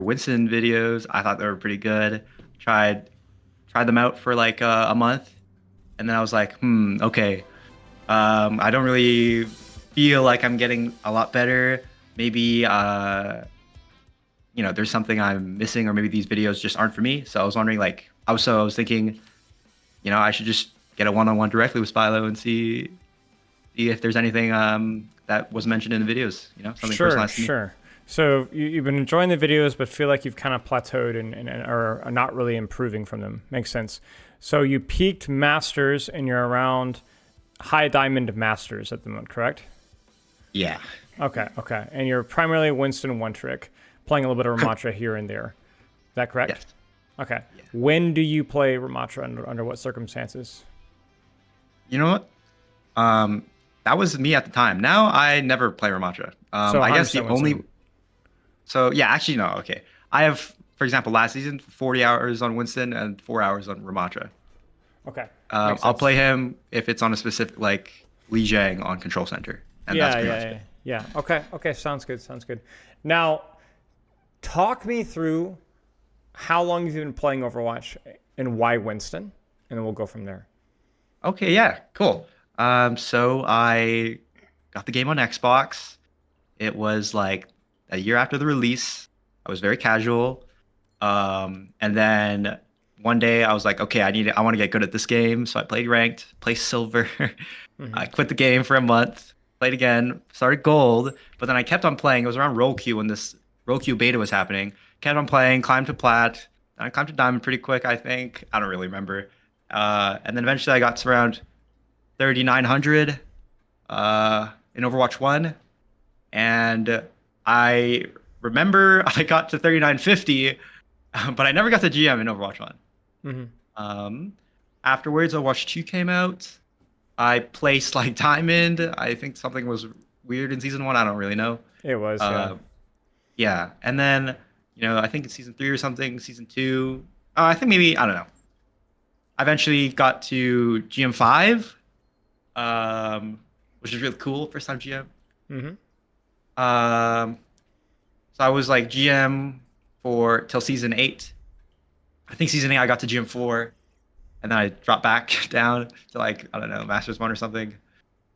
Winston videos. I thought they were pretty good. Tried tried them out for like a month, and then I was like, okay. I don't really feel like I'm getting a lot better. Maybe there's something I'm missing, or maybe these videos just aren't for me. So I was wondering, like, I was thinking, I should just get a one-on-one directly with Spilo and see if there's anything that was mentioned in the videos. Something Sure, personalized to me. sure. So you've been enjoying the videos, but feel like you've kind of plateaued and are not really improving from them. Makes sense. So you peaked Masters and you're around High Diamond Masters at the moment, correct? Yeah. Okay, okay. And you're primarily Winston one trick, playing a little bit of Ramatra here and there. Is that Yes. correct? Okay. Yeah. When do you play Ramatra under what circumstances? You know what? Um, that was me at the time. Now I never play Ramatra. So I guess 100% the only Winston. So yeah, actually no. Okay, I have, for example, last season 40 hours on Winston and 4 hours on Ramatra. Okay, makes I'll sense. play him if it's on a specific like Li Jiang on Control Center, and that's Yeah, pretty yeah, much yeah, it. yeah. Okay, okay. Sounds good. Sounds good. Now, talk me through how long you've been playing Overwatch and why Winston, and then we'll go from there. Okay, yeah, cool. So I got the game on Xbox. It was like a year after the release. I was very casual. And then one day I was like, okay, I want to get good at this game. So I played ranked, placed silver. Hmm. I quit the game for a month, played again, started gold, but then I kept on playing. It was around roll queue when this roll queue beta was happening. Kept on playing, climbed to plat. I climbed to diamond pretty quick, I think. I don't really remember. And then eventually I got to around 3,900 in Overwatch 1. And I remember I got to 3,950, but I never got to GM in Overwatch 1. Hmm. Um, Afterwards, Overwatch 2 came out. I placed like Diamond. I think something was weird in Season 1. I don't really know. It was, yeah. Uh, yeah. And then, I think it's Season 3 or something, Season 2. I think maybe, I don't know. I eventually got to GM5, which is really cool. First time GM. Hmm. Um, so I was like GM for till Season 8. I think Season 8 I got to GM4, and then I dropped back down to like, I don't know, Masters 1 or something.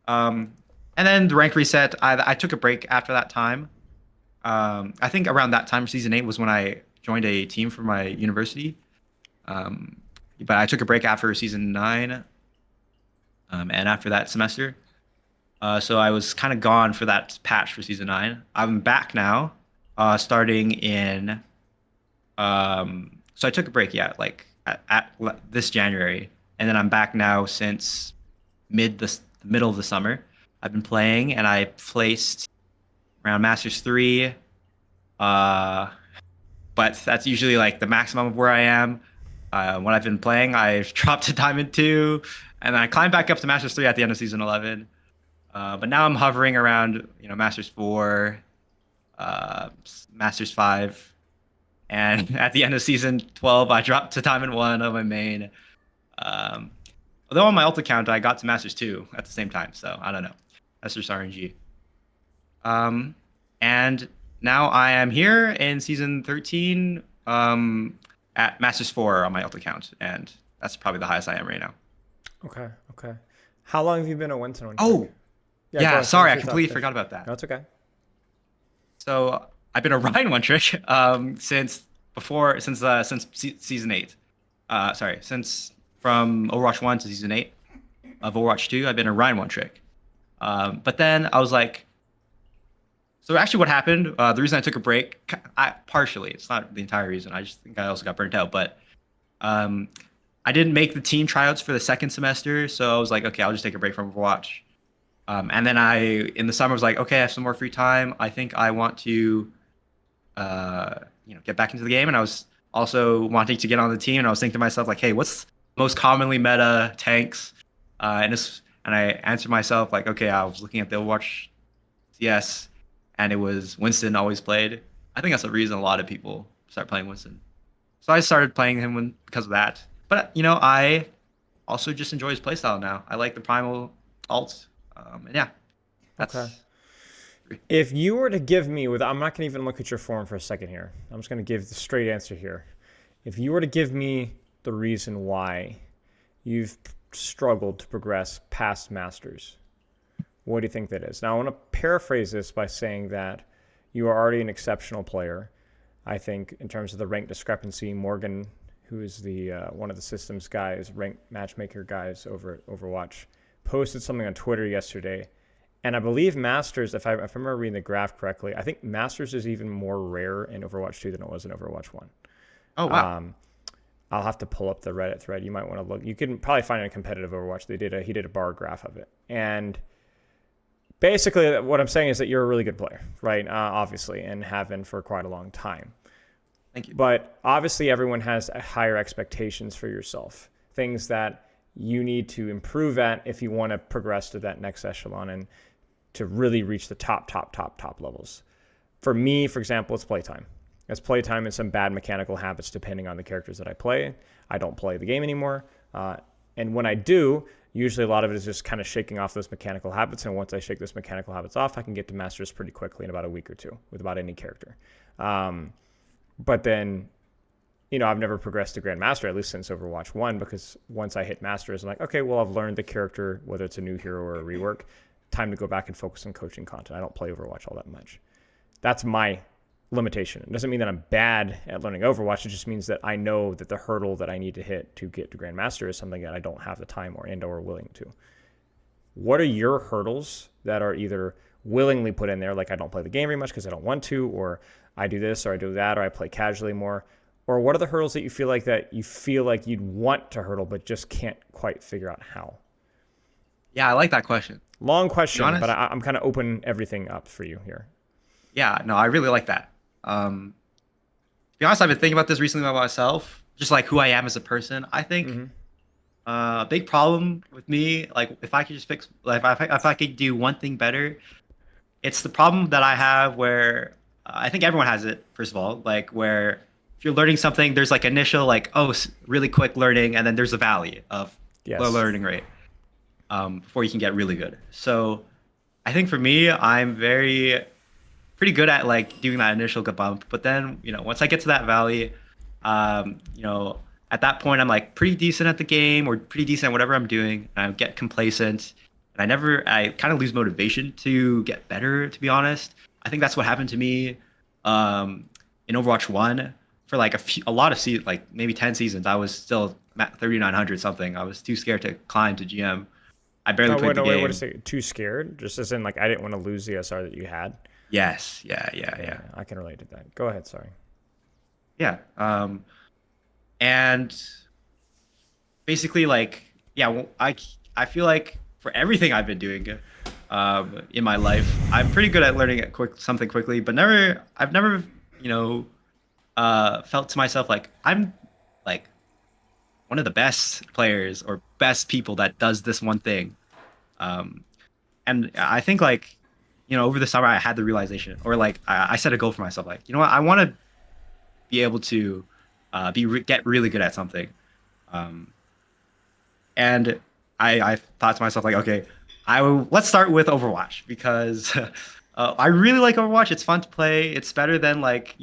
Um, and then the rank reset. I took a break after that time. I think around that time, Season 8 was when I joined a team for my university. Um, but I took a break after Season 9, and after that semester. So I was kind of gone for that patch for Season 9. I'm back now, starting in. So I took a break, yeah, like this January, and then I'm back now since the middle of the summer. I've been playing, and I placed around Masters 3. Uh, but that's usually like the maximum of where I am. When I've been playing, I've dropped to Diamond 2, and then I climbed back up to Masters 3 at the end of Season 11. But now I'm hovering around, Masters 4, uh, Masters 5, and at the end of Season 12, I dropped to Diamond 1 on my main. Um, Although on my ult account, I got to Masters 2 at the same time, so I don't know. That's just RNG. Um, and now I am here in Season 13, at Masters 4 on my ult account, and that's probably the highest I am right now. Okay, okay. How long have you been a Winston one trick? Oh, Yeah, go yeah, ahead. sorry, Finish I your thought. completely Finish. forgot about that. No, it's okay. So I've been a Ryan one trick since season 8. Sorry, since from Overwatch 1 to season 8 of Overwatch 2, I've been a Ryan one trick. But then I was like, so actually, what happened? The reason I took a break, partially, it's not the entire reason. I just think I also got burnt out. But um, I didn't make the team tryouts for the second semester, so I was like, okay, I'll just take a break from Overwatch. And then in the summer, was like, okay, I have some more free time. I think I want to, get back into the game. And I was also wanting to get on the team. And I was thinking to myself, like, hey, what's most commonly meta tanks? And I answered myself like, okay, I was looking at the Overwatch CS, and it was Winston always played. I think that's the reason a lot of people start playing Winston. So I started playing him because of that. But I also just enjoy his playstyle now. I like the primal alt. And yeah, Okay. that's If you were to give me, I'm not going to even look at your form for a second here. I'm just going to give the straight answer here. If you were to give me the reason why you've struggled to progress past Masters, what do you think that is? Now, I want to paraphrase this by saying that you are already an exceptional player. I think in terms of the rank discrepancy, Morgan, who is the one of the systems guys, rank matchmaker guys over at Overwatch, posted something on Twitter yesterday. And I believe Masters, if I remember reading the graph correctly, I think Masters is even more rare in Overwatch 2 than it was in Overwatch 1. Oh wow. I'll have to pull up the Reddit thread. You might want to look. You can probably find it in competitive Overwatch. He did a bar graph of it. And basically what I'm saying is that you're a really good player, right? Obviously, and have been for quite a long time. Thank you. But obviously everyone has higher expectations for yourself, things that you need to improve at if you want to progress to that next echelon and to really reach the top levels. For me, for example, it's playtime. It's playtime and some bad mechanical habits depending on the characters that I play. I don't play the game anymore. And when I do, usually a lot of it is just kind of shaking off those mechanical habits. And once I shake those mechanical habits off, I can get to Masters pretty quickly in about a week or two with about any character. But then, I've never progressed to Grandmaster, at least since Overwatch 1, because once I hit Masters, I'm like, okay, well, I've learned the character, whether it's a new hero or a rework. Time to go back and focus on coaching content. I don't play Overwatch all that much. That's my limitation. It doesn't mean that I'm bad at learning Overwatch. It just means that I know that the hurdle that I need to hit to get to Grandmaster is something that I don't have the time or willing to. What are your hurdles that are either willingly put in there, like I don't play the game very much because I don't want to, or I do this or I do that, or I play casually more? Or what are the hurdles that you feel like you'd want to hurdle but just can't quite figure out how? Yeah, I like that question. Long question, To be but honest, I'm kind of open everything up for you here. yeah, no, I really like that. To be honest, I've been thinking about this recently about myself, just like who I am as a person. I think a big problem with me, like if I could just fix, like if I could do one thing better, it's the problem that I have where I think everyone has it. First of all, like where if you're learning something, there's like initial like really quick learning, and then there's a valley of low Yes. learning rate before you can get really good. So I think for me, I'm pretty good at like doing that initial good bump. But then, once I get to that valley, um, you know, at that point I'm like pretty decent at the game or pretty decent at whatever I'm doing. And I get complacent and I kind of lose motivation to get better, to be honest. I think that's what happened to me in Overwatch 1 for like a lot of seasons, like maybe 10 seasons. I was still at 3,900 something. I was too scared to climb to GM. I barely played the Wait, what game. is it? Too scared? Just as in, like, I didn't want to lose the SR that you had? Yes, yeah. I can relate to that. Go ahead, sorry. Yeah. And basically, like, yeah, well, I feel like for everything I've been doing in my life, I'm pretty good at learning something quickly, but I've never, you know, felt to myself like I'm like one of the best players or best people that does this one thing. Um, and I think like, over the summer I had the realization, or like I set a goal for myself, like, what, I want to be able to get really good at something. Um, and I thought to myself like, okay, let's start with Overwatch because I really like Overwatch. It's fun to play. It's better than like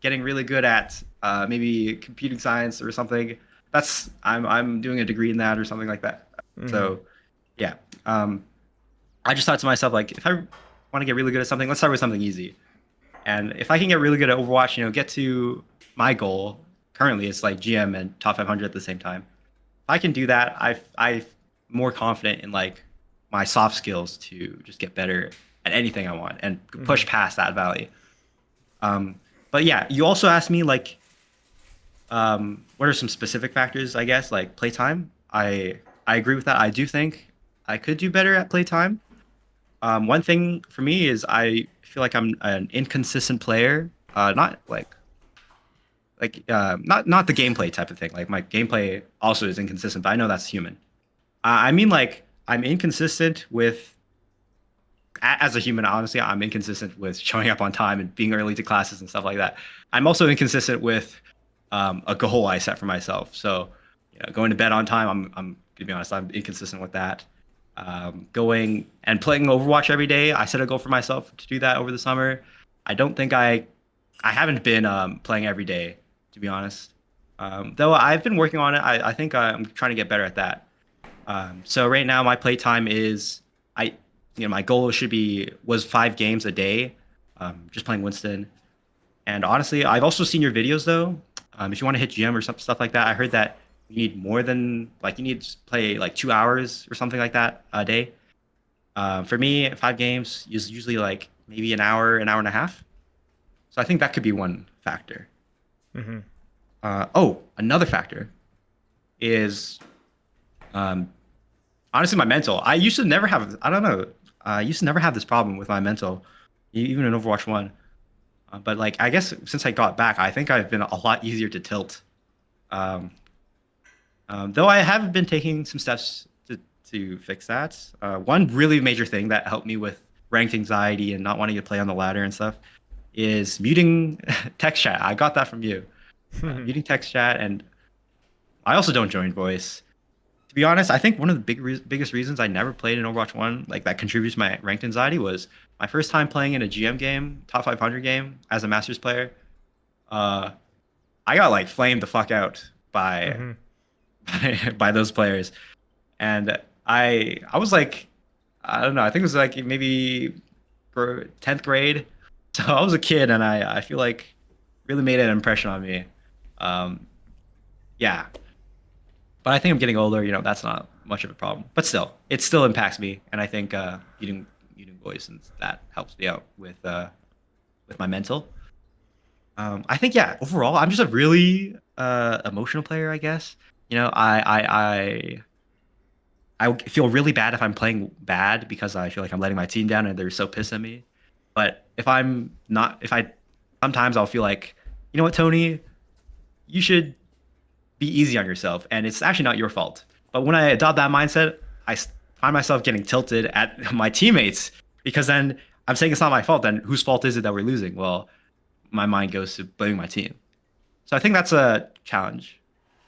getting really good at maybe computing science or something. I'm doing a degree in that or something like that. So yeah, I just thought to myself like, if I want to get really good at something, let's start with something easy. And if I can get really good at Overwatch, get to my goal. Currently, it's like GM and top 500 at the same time. If I can do that, I'm more confident in like my soft skills to just get better at anything I want and push past that valley. But yeah, you also asked me like, what are some specific factors? I guess like playtime. I agree with that. I do think I could do better at playtime. One thing for me is I feel like I'm an inconsistent player. Not not the gameplay type of thing. Like my gameplay also is inconsistent, but I know that's human. I mean like I'm inconsistent with as a human. Honestly, I'm inconsistent with showing up on time and being early to classes and stuff like that. I'm also inconsistent with a goal I set for myself. So going to bed on time, I'm gonna be honest, I'm inconsistent with that. Going and playing Overwatch every day. I set a goal for myself to do that over the summer. I don't think I haven't been playing every day, to be honest. Though I've been working on it. I think I'm trying to get better at that. So right now my playtime is my goal was 5 games a day, just playing Winston. And honestly, I've also seen your videos though. If you want to hit GM or some stuff like that, I heard that you need more than like you need to play like 2 hours or something like that a day. For me, 5 games is usually like maybe an hour and a half. So I think that could be one factor. Hmm. Oh, another factor is um, honestly my mental. I used to never have. I don't know. I used to never have this problem with my mental, even in Overwatch One. But like I guess since I got back, I think I've been a lot easier to tilt. Um, though I have been taking some steps to fix that. One really major thing that helped me with ranked anxiety and not wanting to play on the ladder and stuff is muting text chat. I got that from you. Muting text chat, and I also don't join voice. To be honest, I think one of the biggest reasons I never played in Overwatch 1, like that contributes to my ranked anxiety, was my first time playing in a GM game, top 500 game as a Masters player. Uh, I got like flamed the fuck out by Hmm. by those players, and I was like, I don't know, I think it was like maybe 10th grade, so I was a kid, and I feel like really made an impression on me. Um, yeah, but I think I'm getting older. That's not much of a problem. But still, it still impacts me, and I think using voice and that helps me out with my mental. I think yeah. Overall, I'm just a really emotional player, I guess. You know, I feel really bad if I'm playing bad because I feel like I'm letting my team down and they're so pissed at me. But if I'm not, if I sometimes I'll feel like, you know what, Tony, you should be easy on yourself, and it's actually not your fault. But when I adopt that mindset, find myself getting tilted at my teammates because then I'm saying it's not my fault. Then whose fault is it that we're losing? Well, my mind goes to blaming my team. So I think that's a challenge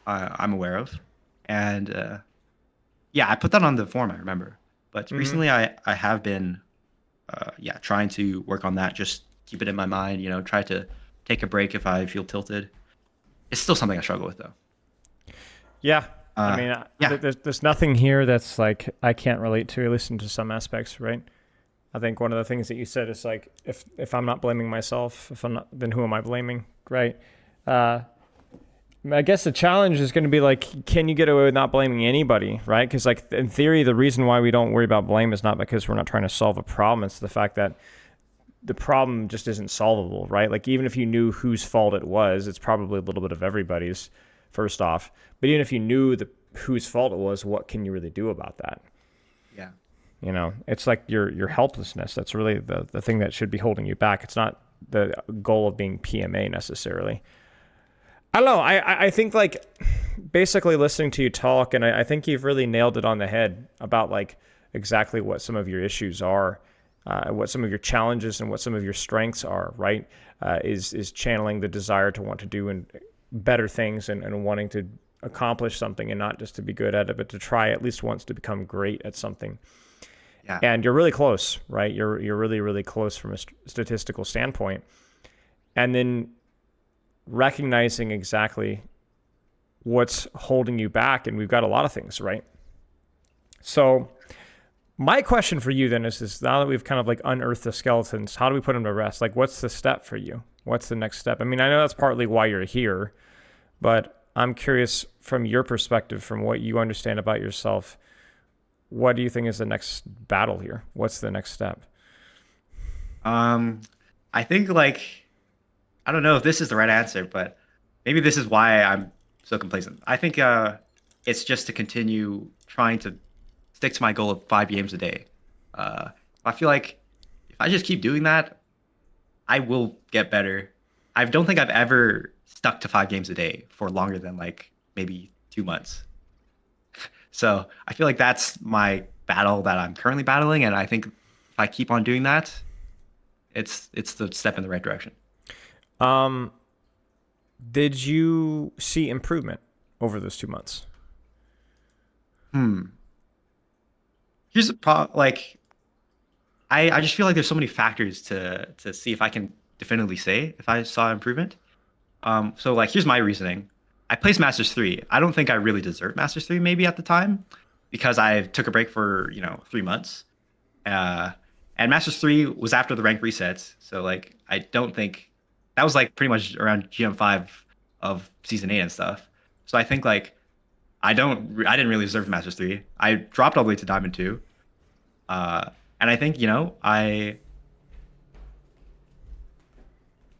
I'm aware of, and yeah, I put that on the forum. I remember, but Hmm. recently I have been yeah trying to work on that. Just keep it in my mind. Try to take a break if I feel tilted. It's still something I struggle with though. Yeah. I Uh, mean, yeah. there's nothing here that's like I can't relate to, at least into some aspects, right? I think one of the things that you said is like, if I'm not blaming myself, if I'm not, then who am I blaming, right? Uh, I guess the challenge is going to be like, can you get away with not blaming anybody, right? Because like in theory, the reason why we don't worry about blame is not because we're not trying to solve a problem. It's the fact that the problem just isn't solvable, right? Like even if you knew whose fault it was, it's probably a little bit of everybody's, first off. But even if you knew whose fault it was, what can you really do about that? Yeah. It's like your helplessness. That's really the thing that should be holding you back. It's not the goal of being PMA necessarily. I don't know. I think like basically listening to you talk, and I think you've really nailed it on the head about like exactly what some of your issues are, what some of your challenges and what some of your strengths are. Right? Is channeling the desire to want to do and better things and wanting to accomplish something and not just to be good at it, but to try at least once to become great at something. Yeah. And you're really close, right? You're really close from a statistical standpoint, and then recognizing exactly what's holding you back. And we've got a lot of things, right? So my question for you then is now that we've kind of like unearthed the skeletons, how do we put them to rest? Like, what's the step for you? What's the next step? I mean, I know that's partly why you're here, but I'm curious from your perspective, from what you understand about yourself, what do you think is the next battle here? What's the next step? Um, I think like I don't know if this is the right answer, but maybe this is why I'm so complacent. I think it's just to continue trying to stick to my goal of 5 games a day. I feel like if I just keep doing that, I will get better. I don't think I've ever stuck to 5 games a day for longer than like maybe 2 months. So I feel like that's my battle that I'm currently battling, and I think if I keep on doing that, it's the step in the right direction. Um, did you see improvement over those 2 months? Hmm. here's the like I just feel like there's so many factors to see if I can definitively say if I saw improvement. So like here's my reasoning. I placed Masters 3. I don't think I really deserved Masters 3 maybe at the time because I took a break for, 3 months. Uh, and Masters 3 was after the rank resets. So like I don't think that was like pretty much around GM5 of season 8 and stuff. So I think like I didn't really deserve Masters 3. I dropped all the way to Diamond 2. And I think,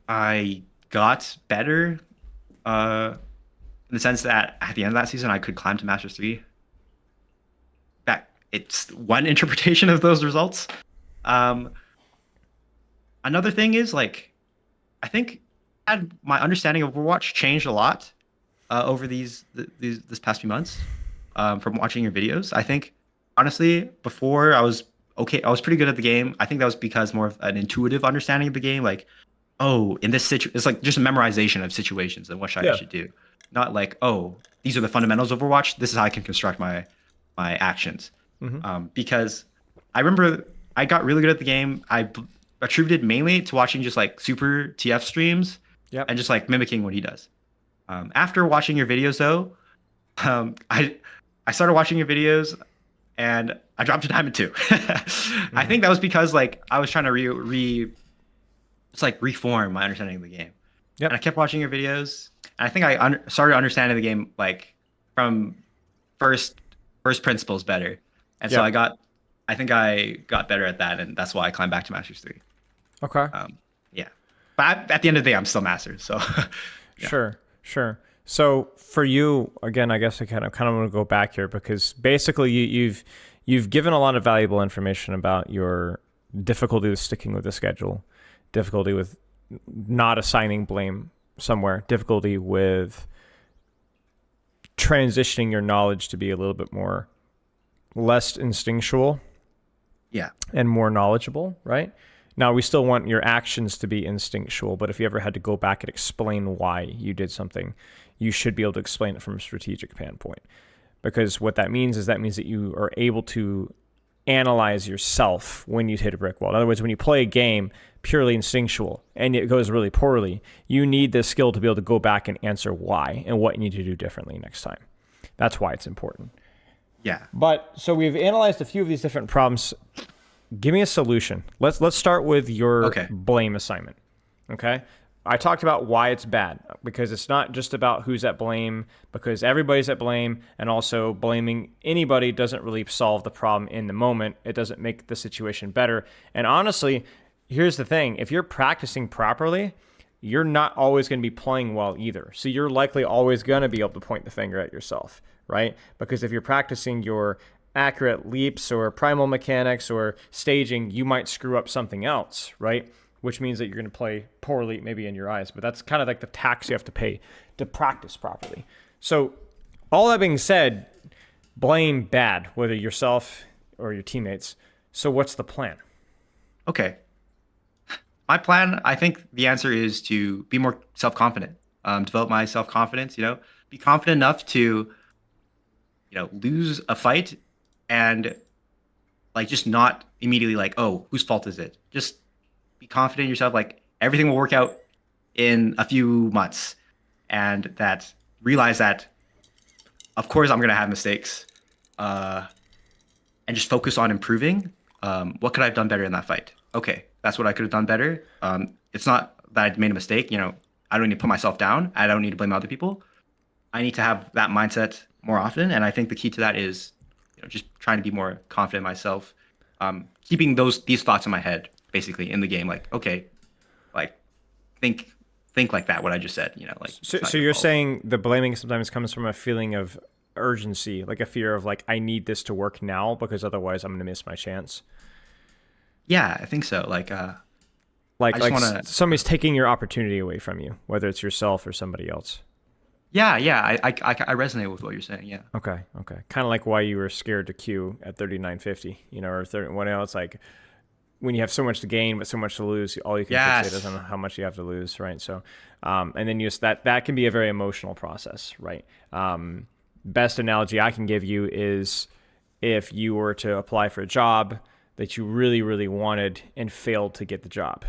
I got better in the sense that at the end of that season I could climb to Masters 3. That it's one interpretation of those results. Um, Another thing is like I think my understanding of Overwatch changed a lot over these this past few months from watching your videos. I think honestly, before I was okay, I was pretty good at the game. I think that was because more of an intuitive understanding of the game. Like, oh, in this situation, it's like just a memorization of situations and what I Yeah. should do. Not like, oh, these are the fundamentals of Overwatch. This is how I can construct my actions. Hmm. Because I remember I got really good at the game. Attributed mainly to watching just like super TF streams Yep. and just like mimicking what he does. After watching your videos though, I started watching your videos and I dropped to Diamond 2. I Hmm. think that was because like I was trying to it's like reform my understanding of the game. And I Yep. kept watching your videos. And I think started understanding the game like from first first principles better. And so Yep. I think I got better at that, and that's why I climbed back to Masters 3. Okay. Yeah. But at the end of the day, I'm still Master. So yeah. Sure. Sure. So for you, again, I guess I kind of want to go back here because basically you've given a lot of valuable information about your difficulty with sticking with the schedule, difficulty with not assigning blame somewhere, difficulty with transitioning your knowledge to be a little bit more less instinctual Yeah. and more knowledgeable, right? Now, we still want your actions to be instinctual, but if you ever had to go back and explain why you did something, you should be able to explain it from a strategic standpoint. Because what that means is that you are able to analyze yourself when you hit a brick wall. In other words, when you play a game purely instinctual and it goes really poorly, you need this skill to be able to go back and answer why and what you need to do differently next time. That's why it's important. Yeah. But so we've analyzed a few of these different problems. Give me a solution. Let's start with your Okay. blame assignment. Okay? I talked about why it's bad because it's not just about who's at blame, because everybody's at blame, and also blaming anybody doesn't really solve the problem in the moment. It doesn't make the situation better. And honestly, here's the thing. If you're practicing properly, you're not always going to be playing well either. So you're likely always going to be able to point the finger at yourself, right? Because if you're practicing your accurate leaps or primal mechanics or staging, you might screw up something else, right? Which means that you're going to play poorly maybe in your eyes. But that's kind of like the tax you have to pay to practice properly. So all that being said, blame bad, whether yourself or your teammates. So what's the plan? Okay. My plan, I think the answer is to be more self-confident, develop my self-confidence, be confident enough to, lose a fight and like just not immediately like, oh, whose fault is it? Just be confident in yourself. Like everything will work out in a few months and that realize that, of course, I'm going to have mistakes and just focus on improving. What could I have done better in that fight? Okay, that's what I could have done better. It's not that I made a mistake. I don't need to put myself down. I don't need to blame other people. I need to have that mindset more often. And I think the key to that is, just trying to be more confident in myself, keeping these thoughts in my head, basically in the game. Like, okay, like think like that. What I just said, like So, it's not so your you're fault. saying the blaming sometimes comes from a feeling of urgency, like a fear of like, I need this to work now because otherwise I'm going to miss my chance. Yeah, I think so. Like, I Like just like want to. somebody's taking your opportunity away from you, whether it's yourself or somebody else. Yeah. I resonate with what you're saying. Yeah. Okay, okay. Kind of like why you were scared to queue at 39.50, or 30. When it's like when you have so much to gain but so much to lose, all you can fixate is Yes. on how much you have to lose, right? So, and then that can be a very emotional process, right? Best analogy I can give you is if you were to apply for a job that you really, really wanted and failed to get the job,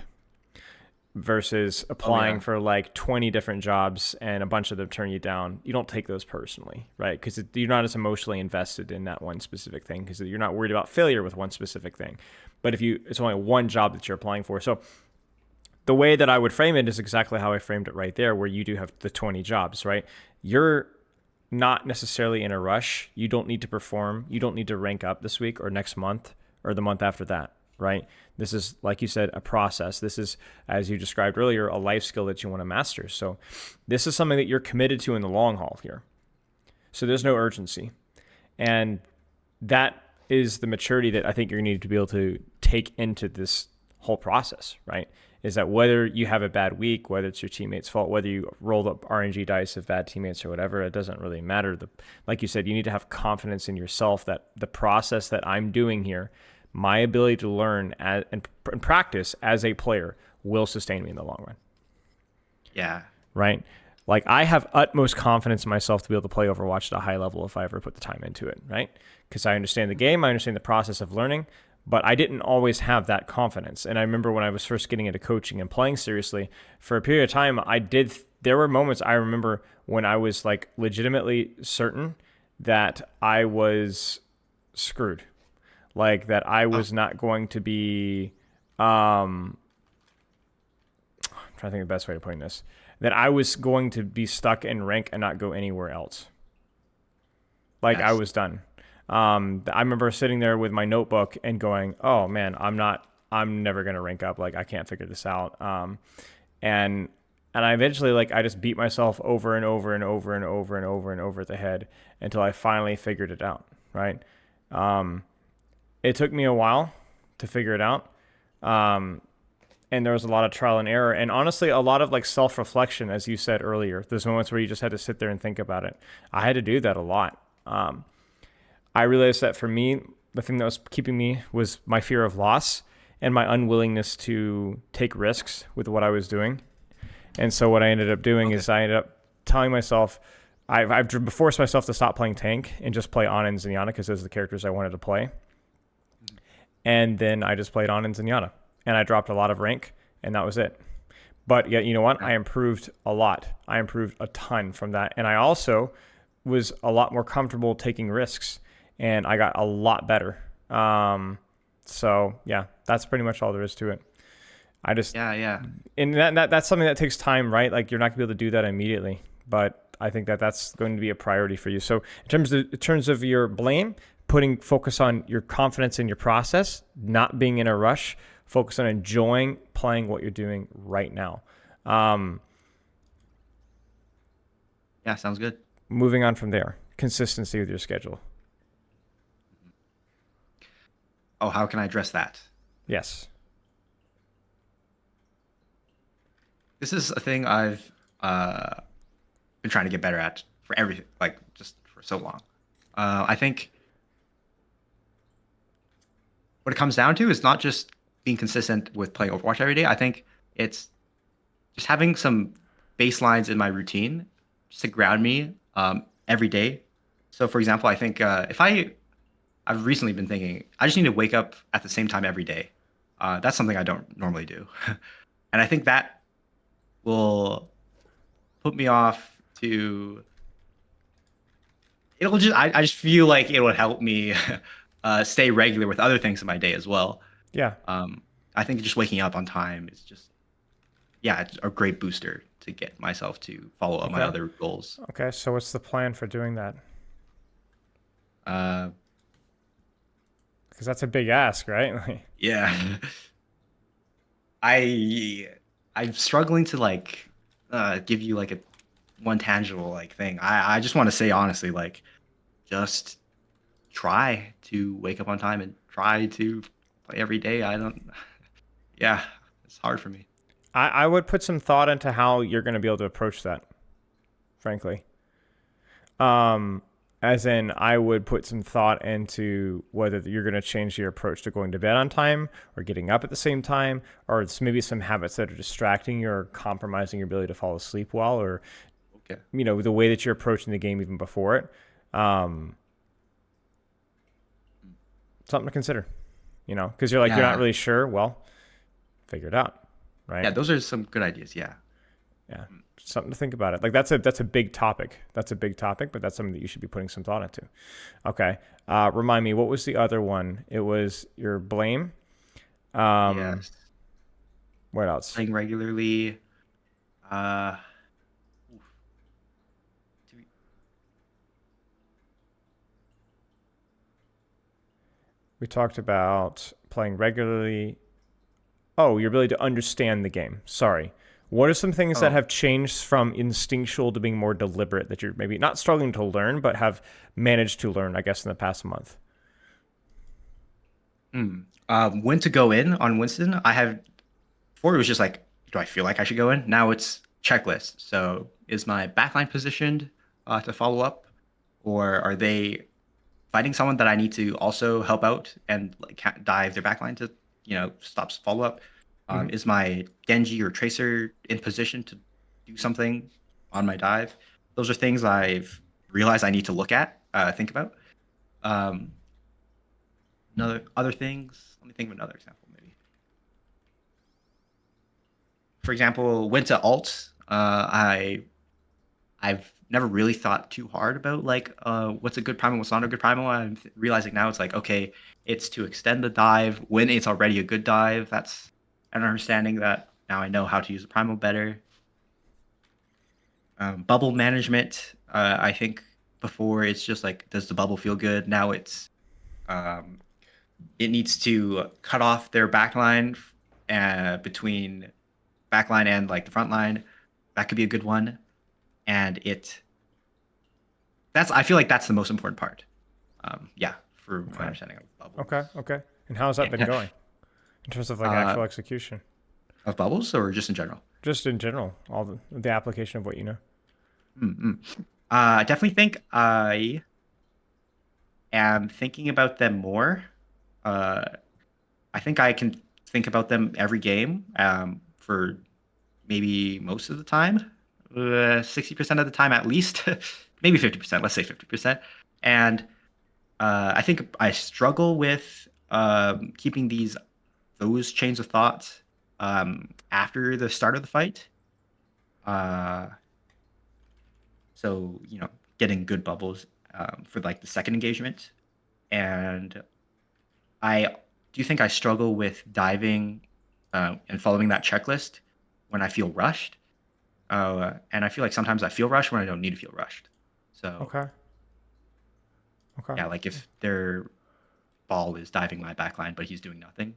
versus Oh applying yeah. for like 20 different jobs and a bunch of them turn you down. You don't take those personally, right? Because you're not as emotionally invested in that one specific thing, because you're not worried about failure with one specific thing. But it's only one job that you're applying for. So the way that I would frame it is exactly how I framed it right there, where you do have the 20 jobs, right? You're not necessarily in a rush. You don't need to perform. You don't need to rank up this week or next month or the month after that, right? This is, like you said, a process. This is, as you described earlier, a life skill that you want to master. So this is something that you're committed to in the long haul here. So there's no urgency. And that is the maturity that I think you're going to need to be able to take into this whole process, right? Is that whether you have a bad week, whether it's your teammates' fault, whether you rolled up RNG dice of bad teammates or whatever, it doesn't really matter. Like you said, you need to have confidence in yourself that the process that I'm doing here, my ability to learn and practice as a player, will sustain me in the long run. Yeah. Right? Like, I have utmost confidence in myself to be able to play Overwatch at a high level if I ever put the time into it, right? Because I understand the game, I understand the process of learning, but I didn't always have that confidence. And I remember when I was first getting into coaching and playing seriously, for a period of time, there were moments I remember when I was like legitimately certain that I was screwed. Like, that I Oh, was not going to be, I'm trying to think of the best way of putting this, that I was going to be stuck in rank and not go anywhere else. Like, I yes. was done. I remember sitting there with my notebook and going, "Oh man, I'm never gonna rank up. Like, I can't figure this out." And I eventually, like, I just beat myself over and over and over and over and over and over the head until I finally figured it out. Right? It took me a while to figure it out. And there was a lot of trial and error, and honestly, a lot of like self-reflection, as you said earlier. There's moments where you just had to sit there and think about it. I had to do that a lot. I realized that for me, the thing that was keeping me was my fear of loss and my unwillingness to take risks with what I was doing. And so what I ended up doing Okay. is I ended up telling myself, I've forced myself to stop playing tank and just play Ana and Zenyatta, because those are the characters I wanted to play. And then I just played Ana and Zenyatta, and I dropped a lot of rank, and that was it. But yet, you know what? Yeah. I improved a lot. I improved a ton from that. And I also was a lot more comfortable taking risks, and I got a lot better. So yeah, that's pretty much all there is to it. I just, Yeah. Yeah. and that's something that takes time, right? Like, you're not gonna be able to do that immediately, but I think that that's going to be a priority for you. So in terms of your blame, putting focus on your confidence in your process, not being in a rush, focus on enjoying playing what you're doing right now. Yeah. Sounds good. Moving on from there, consistency with your schedule. Oh, how can I address that? Yes. This is a thing I've been trying to get better at for everything, like just for so long. I think what it comes down to is not just being consistent with playing Overwatch every day. I think it's just having some baselines in my routine just to ground me every day. So, for example, I think I've recently been thinking I just need to wake up at the same time every day. That's something I don't normally do, and I think that will put me off to. It'll just I just feel like it would help me stay regular with other things in my day as well. Yeah. Um, I think just waking up on time is just yeah, it's a great booster to get myself to follow up my Okay. other goals. Okay. So what's the plan for doing that? Uh, Because that's a big ask, right? yeah, I I'm struggling to like give you like a one tangible like thing. I just want to say honestly, like just try to wake up on time and try to play every day. I don't. Yeah, it's hard for me. I would put some thought into how you're going to be able to approach that, frankly. Um, as in, I would put some thought into whether you're going to change your approach to going to bed on time or getting up at the same time, or it's maybe some habits that are distracting you or compromising your ability to fall asleep well, or, Okay. the way that you're approaching the game even before it. Um, something to consider. You know, because you're like you're not really sure. Well, figure it out, right? Yeah, those are some good ideas. Yeah. Yeah, something to think about it. Like that's a big topic. That's a big topic, but that's something that you should be putting some thought into. Okay, remind me, what was the other one? It was your blame. Yes. What else? Playing regularly. Uh, We talked about playing regularly. Oh, your ability to understand the game. Sorry. What are some things that have changed from instinctual to being more deliberate that you're maybe not struggling to learn, but have managed to learn, I guess, in the past month? when to go in on Winston? I have before it was just like, do I feel like I should go in? Now it's checklist. So is my backline positioned to follow up, or are they fighting someone that I need to also help out and like dive their backline to, stop follow up? Is my Genji or Tracer in position to do something on my dive? Those are things I've realized I need to look at, think about. Um, other things. Let me think of another example, maybe. For example, went to alt. I've never really thought too hard about like what's a good primal, what's not a good primal. I'm realizing now it's like, okay, it's to extend the dive when it's already a good dive. That's an understanding that now I know how to use the primal better. Bubble management. I think before it's just like, does the bubble feel good? Now it's um, it needs to cut off their backline between backline and like the front line. That could be a good one. And I feel like that's the most important part. Yeah, for my understanding of bubbles. Okay. And how's that been going in terms of like actual execution? Of bubbles or just in general? Just in general, all the application of what you know. I definitely think I am thinking about them more. I think I can think about them every game for maybe most of the time, 60% of the time at least, maybe 50%, let's say 50%. And I think I struggle with keeping those chains of thought after the start of the fight. So, getting good bubbles for like the second engagement. And I do think I struggle with diving and following that checklist when I feel rushed. And I feel like sometimes I feel rushed when I don't need to feel rushed. So, Okay. yeah, like if their ball is diving my backline, but he's doing nothing,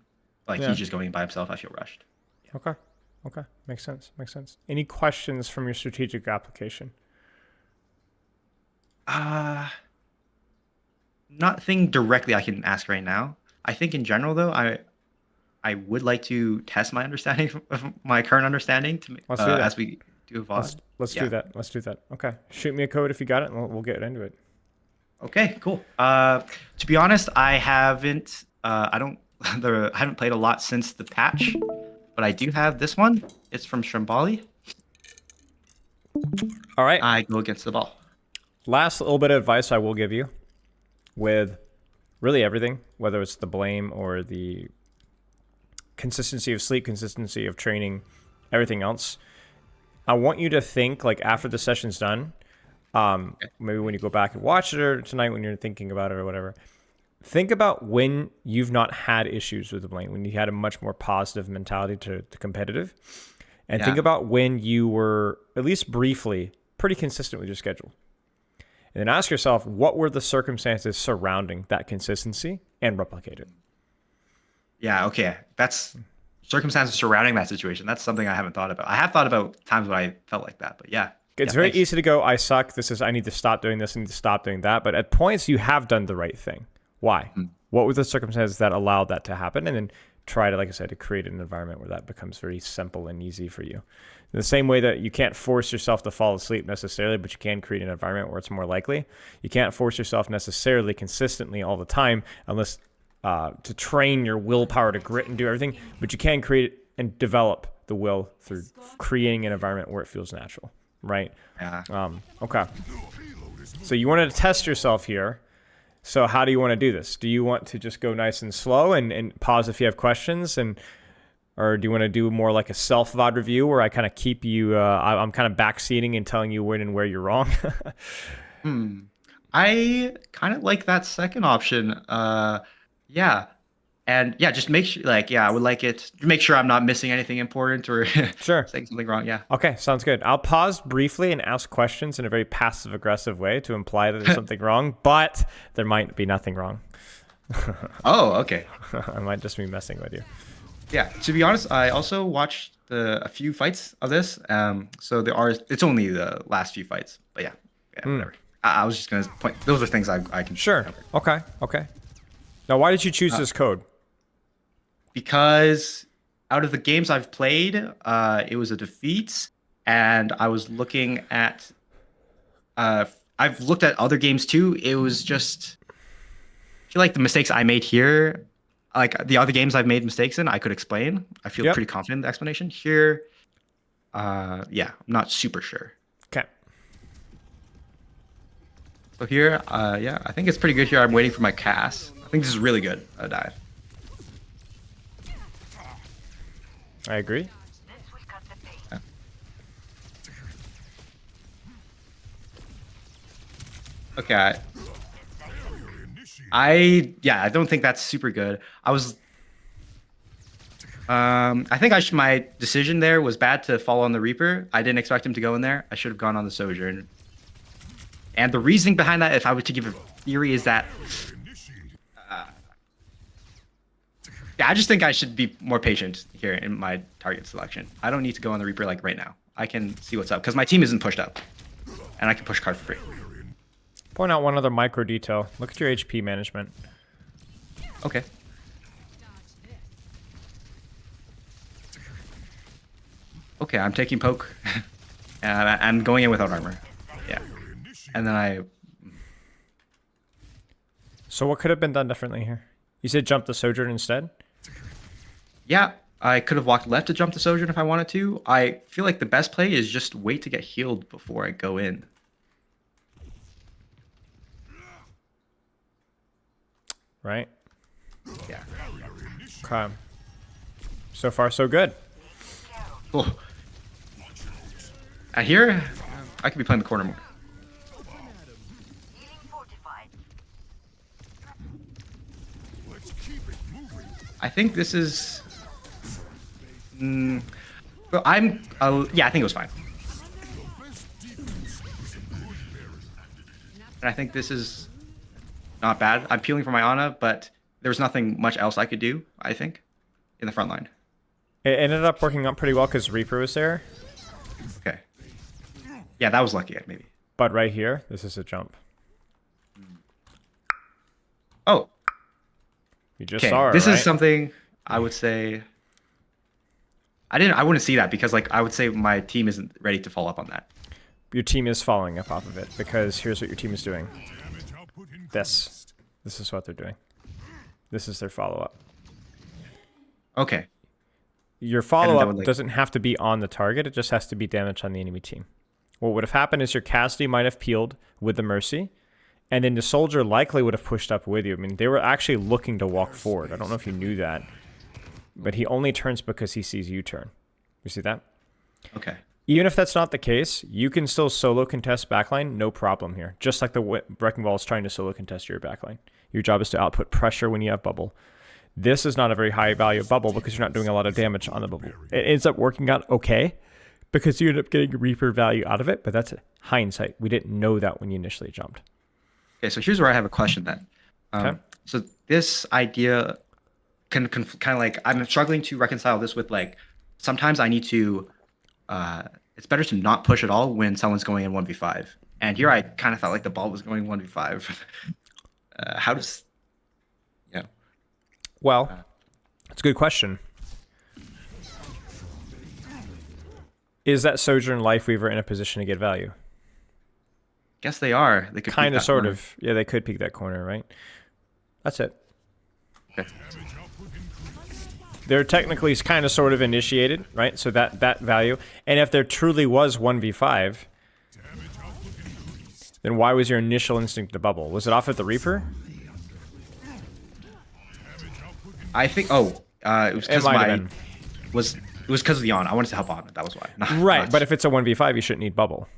like Yeah. he's just going by himself, I feel rushed. Okay. Makes sense. Any questions from your strategic application? Nothing directly I can ask right now. I think in general, though, I would like to test my understanding of my current understanding to Let's do that. as we do evolve. Let's do that. Let's do that. Okay. Shoot me a code if you got it, and we'll get into it. Okay, cool. To be honest, I haven't. I don't. I haven't played a lot since the patch, but I do have this one. It's from Shrimbali. All right. I go against the ball. Last little bit of advice I will give you with really everything, whether it's the blame or the consistency of sleep, consistency of training, everything else. I want you to think like after the session's done, maybe when you go back and watch it or tonight when you're thinking about it or whatever, think about when you've not had issues with the blame, when you had a much more positive mentality to competitive, and think about when you were at least briefly pretty consistent with your schedule. And then ask yourself, what were the circumstances surrounding that consistency and replicate it. Yeah, okay. That's circumstances surrounding that situation. That's something I haven't thought about. I have thought about times when I felt like that, but yeah. It's very easy to go, I suck. I need to stop doing this. I need to stop doing that. But at points, you have done the right thing. Why? What were the circumstances that allowed that to happen? And then try to, like I said, to create an environment where that becomes very simple and easy for you. In the same way that you can't force yourself to fall asleep necessarily, but you can create an environment where it's more likely. You can't force yourself necessarily consistently all the time unless to train your willpower to grit and do everything, but you can create and develop the will through creating an environment where it feels natural, right? Yeah. Okay. So you wanted to test yourself here. So how do you want to do this? Do you want to just go nice and slow and pause if you have questions, or do you want to do more like a self-VOD review where I kind of keep you, I'm kind of backseating and telling you when and where you're wrong? I kind of like that second option. Yeah. And yeah, just make sure, like, yeah, I would like it to make sure I'm not missing anything important or Sure. saying something wrong. Yeah. Okay, sounds good. I'll pause briefly and ask questions in a very passive-aggressive way to imply that there's something wrong, but there might be nothing wrong. Oh, okay. I might just be messing with you. Yeah. To be honest, I also watched a few fights of this. So it's only the last few fights, but yeah, whatever. I was just gonna point. Those are things I can Sure. cover. Okay. Now, why did you choose this code? Because out of the games I've played, it was a defeat, and I was looking at. I've looked at other games too. It was just. I feel like the mistakes I made here, like the other games I've made mistakes in, I could explain. I feel pretty confident in the explanation. Here, yeah, I'm not super sure. Okay. So here, yeah, I think it's pretty good here. I'm waiting for my cast. I think this is really good. A dive. I agree. Yeah. Okay. I don't think that's super good. I think my decision there was bad to follow on the Reaper. I didn't expect him to go in there. I should have gone on the Sojourn. And the reasoning behind that, if I were to give a theory, is that yeah, I just think I should be more patient here in my target selection. I don't need to go on the Reaper like right now. I can see what's up because my team isn't pushed up, and I can push card for free. Point out one other micro detail. Look at your HP management. Okay. Okay, I'm taking poke, and I'm going in without armor. Yeah, and then So what could have been done differently here? You said jump the Sojourn instead? Yeah, I could have walked left to jump the Sojourn if I wanted to. I feel like the best play is just wait to get healed before I go in. Right? Yeah. Okay. So far, so good. Cool. Here, I could be playing the corner more. I think this is. Well, yeah, I think it was fine. And I think this is not bad. I'm peeling for my Ana, but there's nothing much else I could do, I think, in the front line. It ended up working out pretty well because Reaper was there. Okay. Yeah, that was lucky, maybe. But right here, this is a jump. Oh. You just saw it, this right? is something I would say. I wouldn't see that because, like, I would say my team isn't ready to follow up on that. Your team is following up off of it because here's what your team is doing. This is what they're doing. This is their follow-up. Okay. Your follow-up doesn't have to be on the target. It just has to be damage on the enemy team. What would have happened is your Cassidy might have peeled with the Mercy, and then the Soldier likely would have pushed up with you. I mean, they were actually looking to walk forward. I don't know if you knew that, but he only turns because he sees you turn. You see that? Okay. Even if that's not the case, you can still solo contest backline, no problem here. Just like the Wrecking Ball is trying to solo contest your backline. Your job is to output pressure when you have bubble. This is not a very high value bubble because you're not doing a lot of damage on the bubble. It ends up working out okay because you end up getting Reaper value out of it, but that's hindsight. We didn't know that when you initially jumped. Okay, so here's where I have a question then. Okay. So this idea can kind of like, I'm struggling to reconcile this with like, sometimes I need to, it's better to not push at all when someone's going in 1v5. And here I kind of felt like the ball was going 1v5. How does, you know? Well, it's a good question. Is that Sojourn Lifeweaver in a position to get value? Guess they are. They could kind of, sort corner. of. Yeah, they could peek that corner, right? That's it. Okay. They're technically kind of sort of initiated, right? So that value. And if there truly was 1v5, then why was your initial instinct to bubble? Was it off at the Reaper? I think. It was It because might have my been. it was because of the on. I wanted to help on. That was why. Right, but if it's a 1v5, you shouldn't need bubble.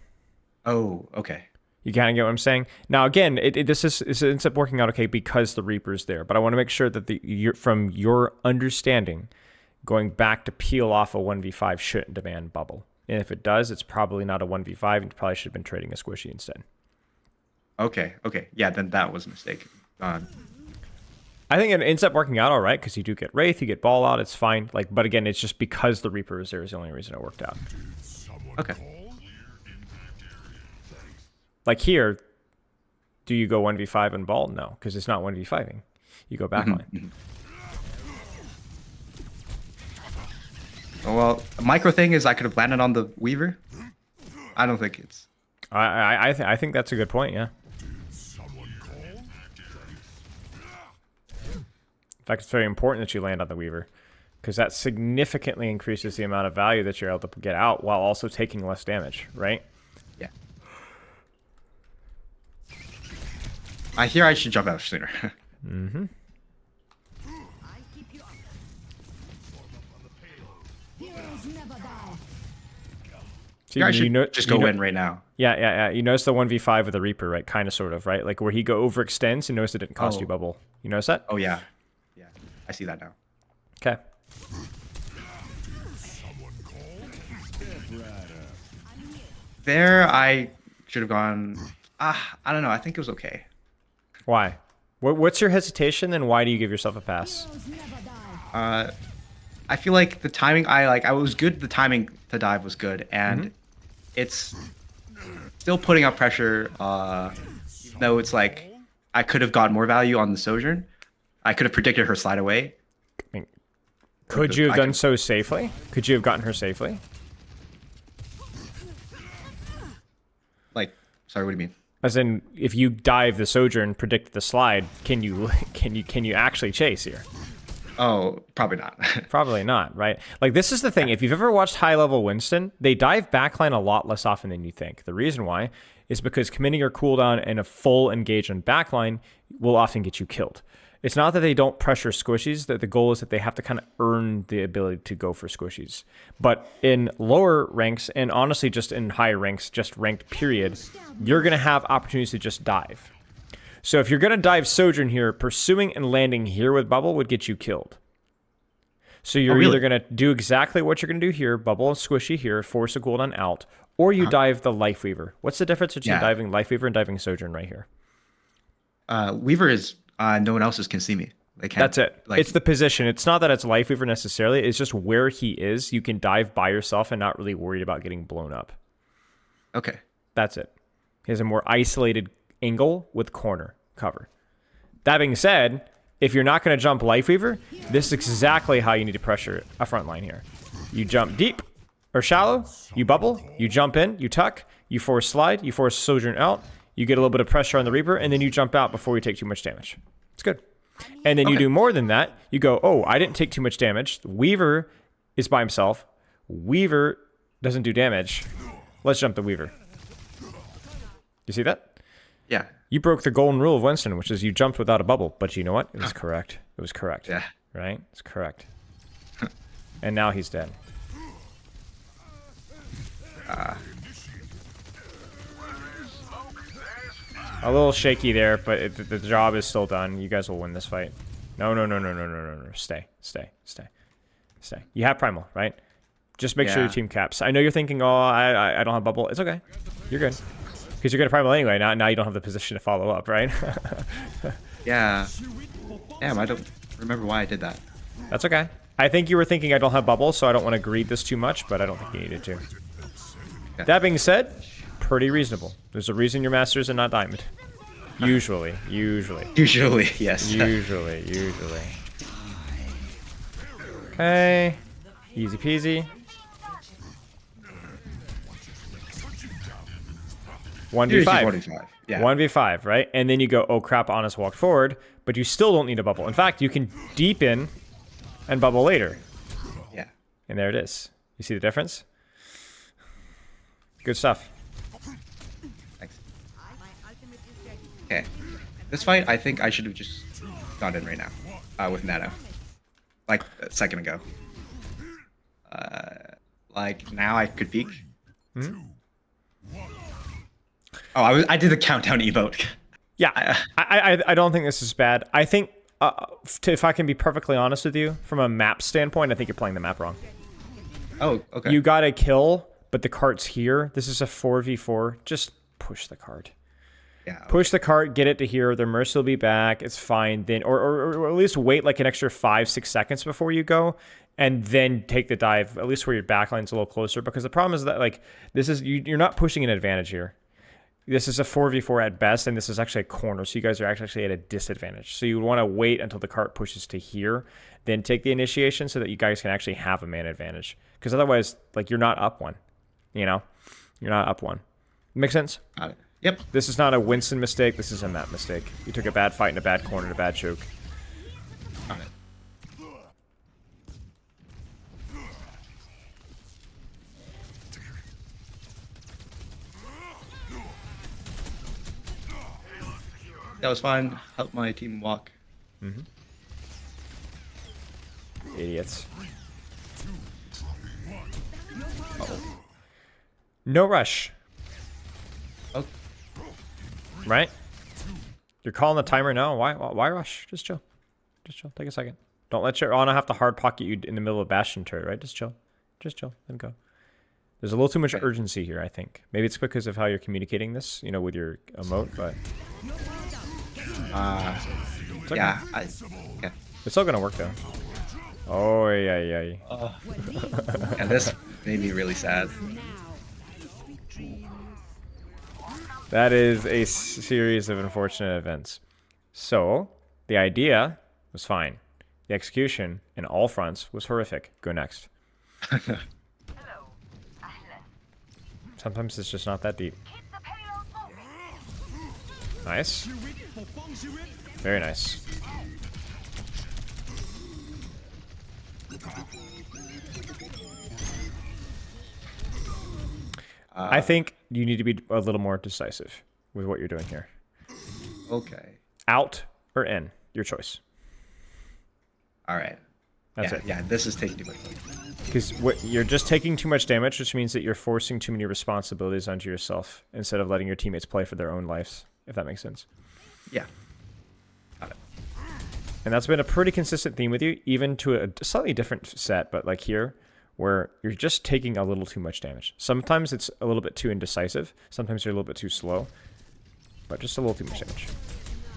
Oh, okay. You kind of get what I'm saying? Now, again, this ends up working out okay because the Reaper's there. But I want to make sure that from your understanding, going back to peel off a 1v5 shouldn't demand bubble. And if it does, it's probably not a 1v5, and you probably should have been trading a squishy instead. Okay. Yeah, then that was a mistake. I think it ends up working out all right because you do get Wraith, you get Ball out, it's fine. But again, it's just because the Reaper is there is the only reason it worked out. Okay. Like here, do you go 1v5 and Ball? No, because it's not 1v5ing. You go backline. Well, a micro thing is I could have landed on the Weaver. I don't think it's... I think that's a good point, yeah. In fact, it's very important that you land on the Weaver, because that significantly increases the amount of value that you're able to get out while also taking less damage, right? Yeah. I hear I should jump out sooner. Mm-hmm. I should just go in right now. Yeah. You notice the 1v5 with the Reaper, right? Kind of, sort of, right? Like where he overextends, you notice it didn't cost you bubble. You notice that? Oh, yeah. Yeah, I see that now. Okay. There, I should have gone... I don't know. I think it was okay. Why? What's your hesitation, and why do you give yourself a pass? I feel like the timing... I was good. The timing to dive was good, and it's still putting up pressure, though it's like I could have got more value on the Sojourn. I could have predicted her slide away. I mean, could you have done so safely? Could you have gotten her safely? Like, sorry, what do you mean? As in, if you dive the Sojourn, predict the slide, can you actually chase here? Oh, probably not. Probably not, right? Like, this is the thing. If you've ever watched high-level Winston, they dive backline a lot less often than you think. The reason why is because committing your cooldown and a full engage on backline will often get you killed. It's not that they don't pressure squishies, that the goal is that they have to kind of earn the ability to go for squishies. But in lower ranks, and honestly just in higher ranks, just ranked period, you're going to have opportunities to just dive. So if you're going to dive Sojourn here, pursuing and landing here with bubble would get you killed. So you're either going to do exactly what you're going to do here, bubble and squishy here, force a cooldown out, or you dive the Life Weaver. What's the difference between diving Life Weaver and diving Sojourn right here? Weaver is no one else can see me. They can't. That's it. It's the position. It's not that it's Life Weaver necessarily. It's just where he is. You can dive by yourself and not really worried about getting blown up. Okay. That's it. He has a more isolated angle with corner cover. That being said, if you're not going to jump Life Weaver, this is exactly how you need to pressure a front line here. You jump deep or shallow, you bubble, you jump in, you tuck, you force slide, you force Sojourn out, you get a little bit of pressure on the Reaper, and then you jump out before you take too much damage. It's good. And then you do more than that. You go, oh, I didn't take too much damage. Weaver is by himself. Weaver doesn't do damage. Let's jump the Weaver. You see that? Yeah. You broke the golden rule of Winston, which is you jumped without a bubble. But you know what? It was correct. It was correct. Yeah. Right? It's correct. And now he's dead. A little shaky there, but the job is still done. You guys will win this fight. No. Stay. You have Primal, right? Just make sure your team caps. I know you're thinking, oh, I don't have bubble. It's okay. You're good. Because you're going to Primal anyway. Now you don't have the position to follow up, right? Yeah. Damn, I don't remember why I did that. That's okay. I think you were thinking I don't have bubble, so I don't want to greed this too much, but I don't think you needed to. Yeah. That being said, pretty reasonable. There's a reason you're Masters and not Diamond. Usually, yes. Usually. Okay. Easy peasy. 1v5. Yeah. 1v5, right? And then you go, oh crap, Honest walked forward, but you still don't need a bubble. In fact, you can deepen and bubble later. Yeah. And there it is. You see the difference? Good stuff. Thanks. Okay. This fight, I think I should have just gone in right now with Nano. like a second ago. Uh, like now I could peek. Mhm. Oh, I did the countdown emote. Yeah, I don't think this is bad. I think, if I can be perfectly honest with you, from a map standpoint, I think you're playing the map wrong. Oh, okay. You got a kill, but the cart's here. This is a 4v4. Just push the cart. Yeah. Okay. Push the cart, get it to here. Their mercy will be back. It's fine. Then, or at least wait like an extra 5-6 seconds before you go, and then take the dive. At least where your backline's a little closer. Because the problem is that like this is you're not pushing an advantage here. This is a 4v4 at best, and this is actually a corner, so you guys are actually at a disadvantage. So you would want to wait until the cart pushes to here, then take the initiation so that you guys can actually have a man advantage. Because otherwise, like, you're not up one. You know? You're not up one. Make sense? Got it. Yep. This is not a Winston mistake. This is a map mistake. You took a bad fight in a bad corner and a bad choke. Got it. That was fun. Help my team walk. Mm-hmm. Idiots. Uh-oh. No rush. Oh, Right? You're calling the timer now? Why rush? Just chill. Just chill. Take a second. Don't let your Ana have to hard pocket you in the middle of Bastion turret, right? Just chill. Just chill. Let him go. There's a little too much urgency here, I think. Maybe it's because of how you're communicating this, you know, with your emote, but... yeah. Yeah. It's still gonna work, though. Oh, yeah. And this made me really sad. That is a series of unfortunate events. So, the idea was fine. The execution, in all fronts, was horrific. Go next. Sometimes it's just not that deep. Nice. Very nice. I think you need to be a little more decisive with what you're doing here. Okay. Out or in, your choice. All right. That's yeah, it. Yeah, this is taking too much. Because you're just taking too much damage, which means that you're forcing too many responsibilities onto yourself instead of letting your teammates play for their own lives, if that makes sense. Yeah. Got it. And that's been a pretty consistent theme with you, even to a slightly different set, but like here, where you're just taking a little too much damage. Sometimes it's a little bit too indecisive. Sometimes you're a little bit too slow. But just a little too much damage.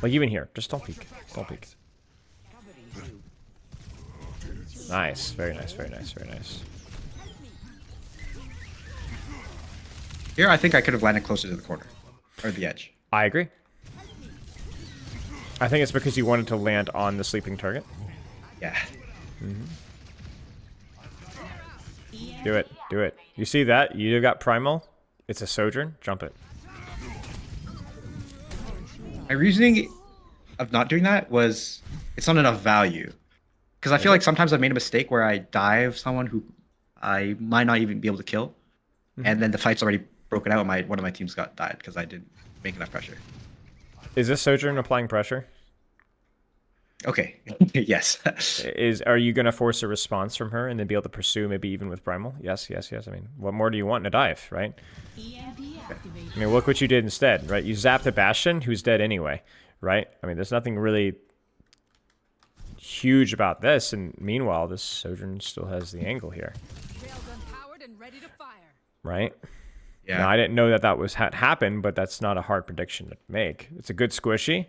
Like even here, just don't peek. Don't peek. Nice. Very nice, very nice, very nice. Here, I think I could have landed closer to the corner. Or the edge. I agree. I think it's because you wanted to land on the sleeping target. Yeah. Mm-hmm. Do it. Do it. You see that? You got Primal. It's a Sojourn. Jump it. My reasoning of not doing that was it's not enough value. Because I feel like sometimes I've made a mistake where I dive someone who I might not even be able to kill. And then the fight's already broken out and one of my teams got died because I didn't make enough pressure. Is this Sojourn applying pressure? Okay. Yes. Are you going to force a response from her and then be able to pursue maybe even with Primal? Yes. I mean, what more do you want in a dive, right? I mean, look what you did instead, right? You zapped a Bastion who's dead anyway, right? I mean, there's nothing really huge about this, and meanwhile, this Sojourn still has the angle here. Right? Yeah. Now, I didn't know that was had happened, but that's not a hard prediction to make. It's a good squishy.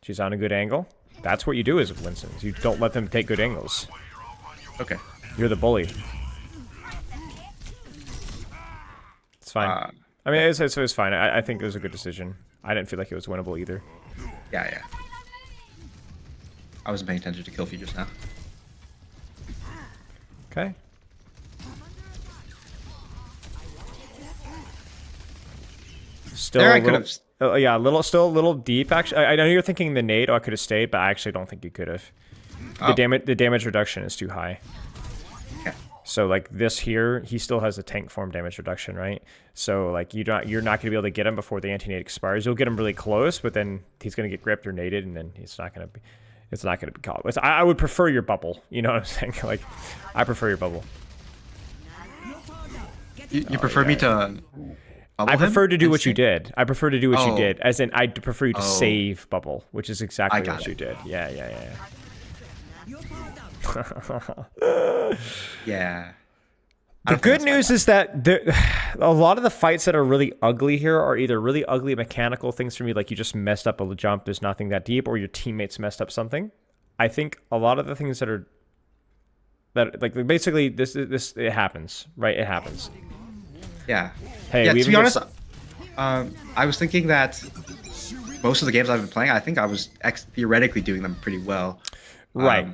She's on a good angle. That's what you do as Winston. You don't let them take good angles. Okay. You're the bully. It's fine. I mean, it was fine. I think it was a good decision. I didn't feel like it was winnable either. Yeah. I wasn't paying attention to kill feed just now. Okay. Still There a I could little, have. yeah, still a little deep. Actually, I know you're thinking the nade. Oh, I could have stayed, but I actually don't think you could have. The damage reduction is too high. Okay. So like this here, he still has the tank form damage reduction, right? So like you're not gonna be able to get him before the anti-nade expires. You'll get him really close, but then he's gonna get gripped or naded, and then he's not gonna be. It's not going to be caught. I would prefer your bubble. You know what I'm saying? Like, I prefer your bubble. You prefer me to? I prefer to do what you instant? did. I prefer to do what you Oh. did. As in, I prefer you to Oh. save bubble, which is exactly got what it. you did. Yeah, yeah. Yeah. The good news is that a lot of the fights that are really ugly here are either really ugly mechanical things for me, like you just messed up a jump, there's nothing that deep, or your teammates messed up something. I think a lot of the things that like basically this it happens, right? It happens. Yeah. Hey, Yeah. we To be honest, I was thinking that most of the games I've been playing, I think I was theoretically doing them pretty well. Right.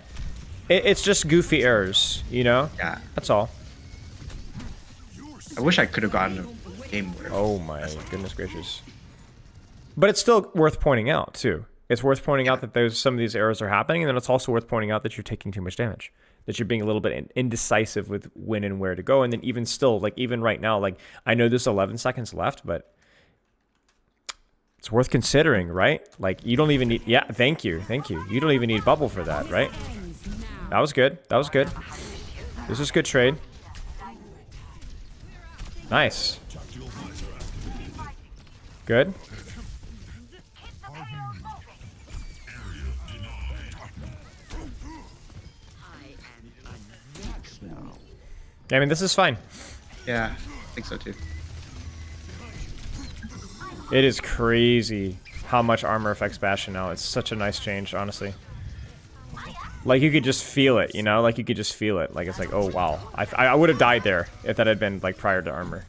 It's just goofy errors, you know? Yeah. That's all. I wish I could have gotten a game where. Oh my goodness gracious. But it's still worth pointing out, too. It's worth pointing out that some of these errors are happening, and then it's also worth pointing out that you're taking too much damage. That you're being a little bit indecisive with when and where to go. And then even still, like even right now, like I know there's 11 seconds left, but it's worth considering, right? Like you don't even need, yeah, thank you. You don't even need bubble for that, right? That was good. This is good trade. Nice. Good. I mean, this is fine. Yeah, I think so too. It is crazy how much armor affects Bastion now. It's such a nice change, honestly. Like, you could just feel it, you know? Like, you could just feel it. Like, it's like, oh, wow. I would have died there if that had been, like, prior to armor.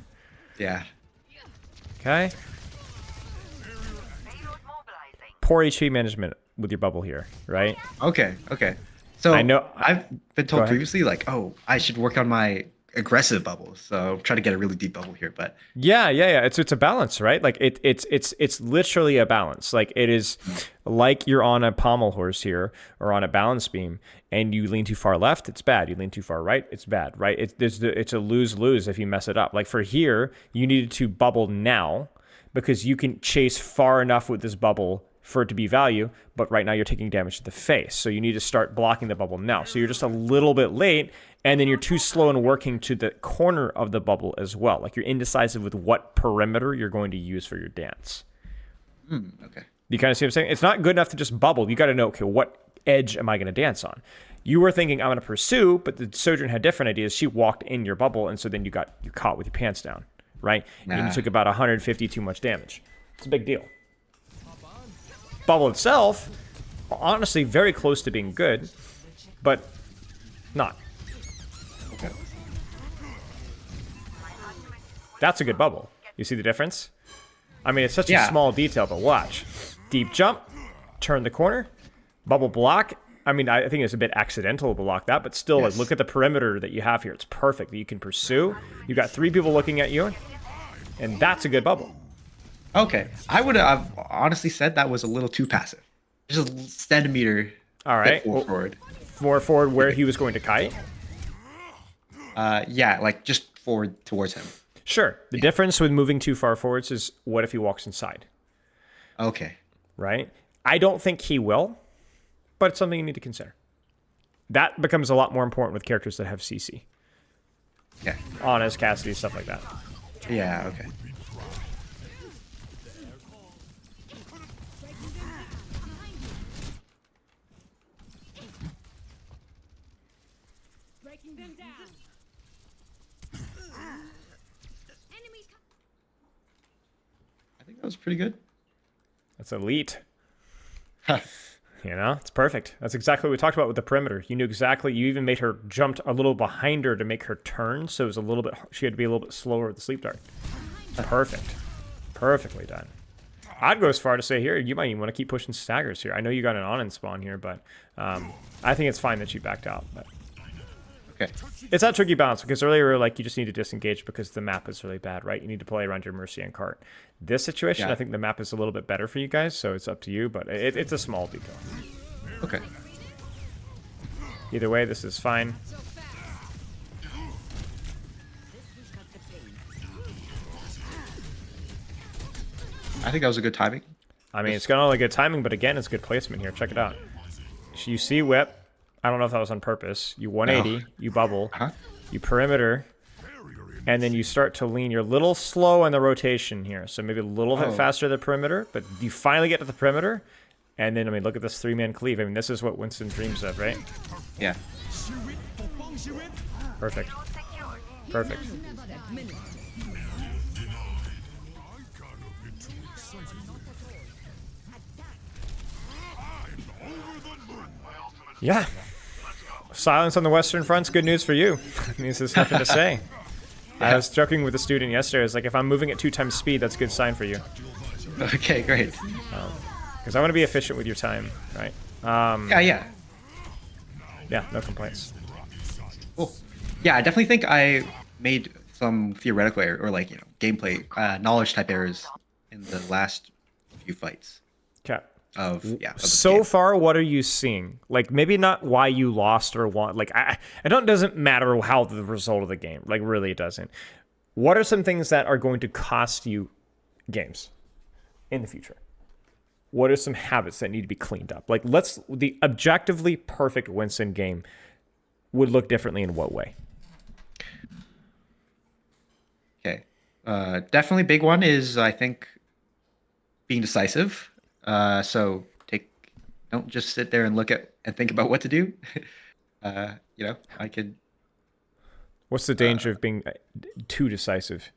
Yeah. Okay. Poor HP management with your bubble here, right? Okay. So I know- I've been Go told ahead. previously, like, oh, I should work on my aggressive bubble. So try to get a really deep bubble here, but Yeah. It's a balance, right? Like it's literally a balance. Like it is like you're on a pommel horse here or on a balance beam, and you lean too far left, it's bad. You lean too far right, it's bad, right? It's a lose-lose if you mess it up. Like for here, you needed to bubble now because you can chase far enough with this bubble for it to be value, but right now you're taking damage to the face. So you need to start blocking the bubble now. So you're just a little bit late, and then you're too slow in working to the corner of the bubble as well. Like you're indecisive with what perimeter you're going to use for your dance. okay. You kind of see what I'm saying? It's not good enough to just bubble. You got to know, okay, what edge am I going to dance on? You were thinking, I'm going to pursue, but the Sojourn had different ideas. She walked in your bubble, and so then you caught with your pants down, right? And Nah. you took about 150 too much damage. It's a big deal. Bubble itself, honestly, very close to being good, but not. Okay. That's a good bubble. You see the difference? I mean, it's such a Yeah. small detail, but watch. Deep jump, turn the corner, bubble block. I mean, I think it's a bit accidental to block that, but still, like, Yes. look at the perimeter that you have here. It's perfect that you can pursue. You've got 3 people looking at you, and that's a good bubble. Okay. I would have honestly said that was a little too passive. Just a centimeter. All right. bit forward. More forward where he was going to kite. Yeah, like just forward towards him. Sure. The difference with moving too far forwards is what if he walks inside, Okay. right? I don't think he will, but it's something you need to consider. That becomes a lot more important with characters that have CC. Yeah. Honest, Cassidy, stuff like that. Yeah. Okay. Breaking them down. Enemies come. I think that was pretty good. That's elite. You know, it's perfect. That's exactly what we talked about with the perimeter. You knew exactly, you even made her jumped a little behind her to make her turn, so it was a little bit, she had to be a little bit slower with the sleep dart. Perfect. Perfectly done. I'd go as far to say here, you might even want to keep pushing staggers here. I know you got an on-in spawn here, but I think it's fine that you backed out. But Okay. it's that tricky balance, because earlier we were like, you just need to disengage because the map is really bad, right? You need to play around your Mercy and Cart. This situation, Yeah. I think the map is a little bit better for you guys, so it's up to you, but it's a small detail. Okay. Either way, this is fine. I think that was a good timing. I mean, it's got all the good timing, but again, it's good placement here. Check it out. you see whip. I don't know if that was on purpose. You 180, you bubble, you perimeter, and then you start to lean. You're a little slow on the rotation here, so maybe a little bit faster the perimeter, but you finally get to the perimeter, and then, I mean, look at this 3-man cleave. I mean, this is what Winston dreams of, right? Yeah. Perfect. Perfect. Yeah. Silence on the Western Front's good news for you. It means there's nothing to say. I was joking with a student yesterday. I was like, if I'm moving at 2 times speed, that's a good sign for you. Okay, great. Because I want to be efficient with your time, right? Yeah. Yeah, no complaints. Cool. Yeah, I definitely think I made some theoretical error, or like, gameplay knowledge type errors in the last few fights Okay. of the So game. far, what are you seeing? Like, maybe not why you lost or won. Like, it doesn't matter how the result of the game. Like, really, it doesn't. What are some things that are going to cost you games in the future? What are some habits that need to be cleaned up? Like, the objectively perfect Winston game would look differently in what way? Okay. Definitely big one is, I think, being decisive. So don't just sit there and look at and think about what to do. I could. What's the danger of being too decisive?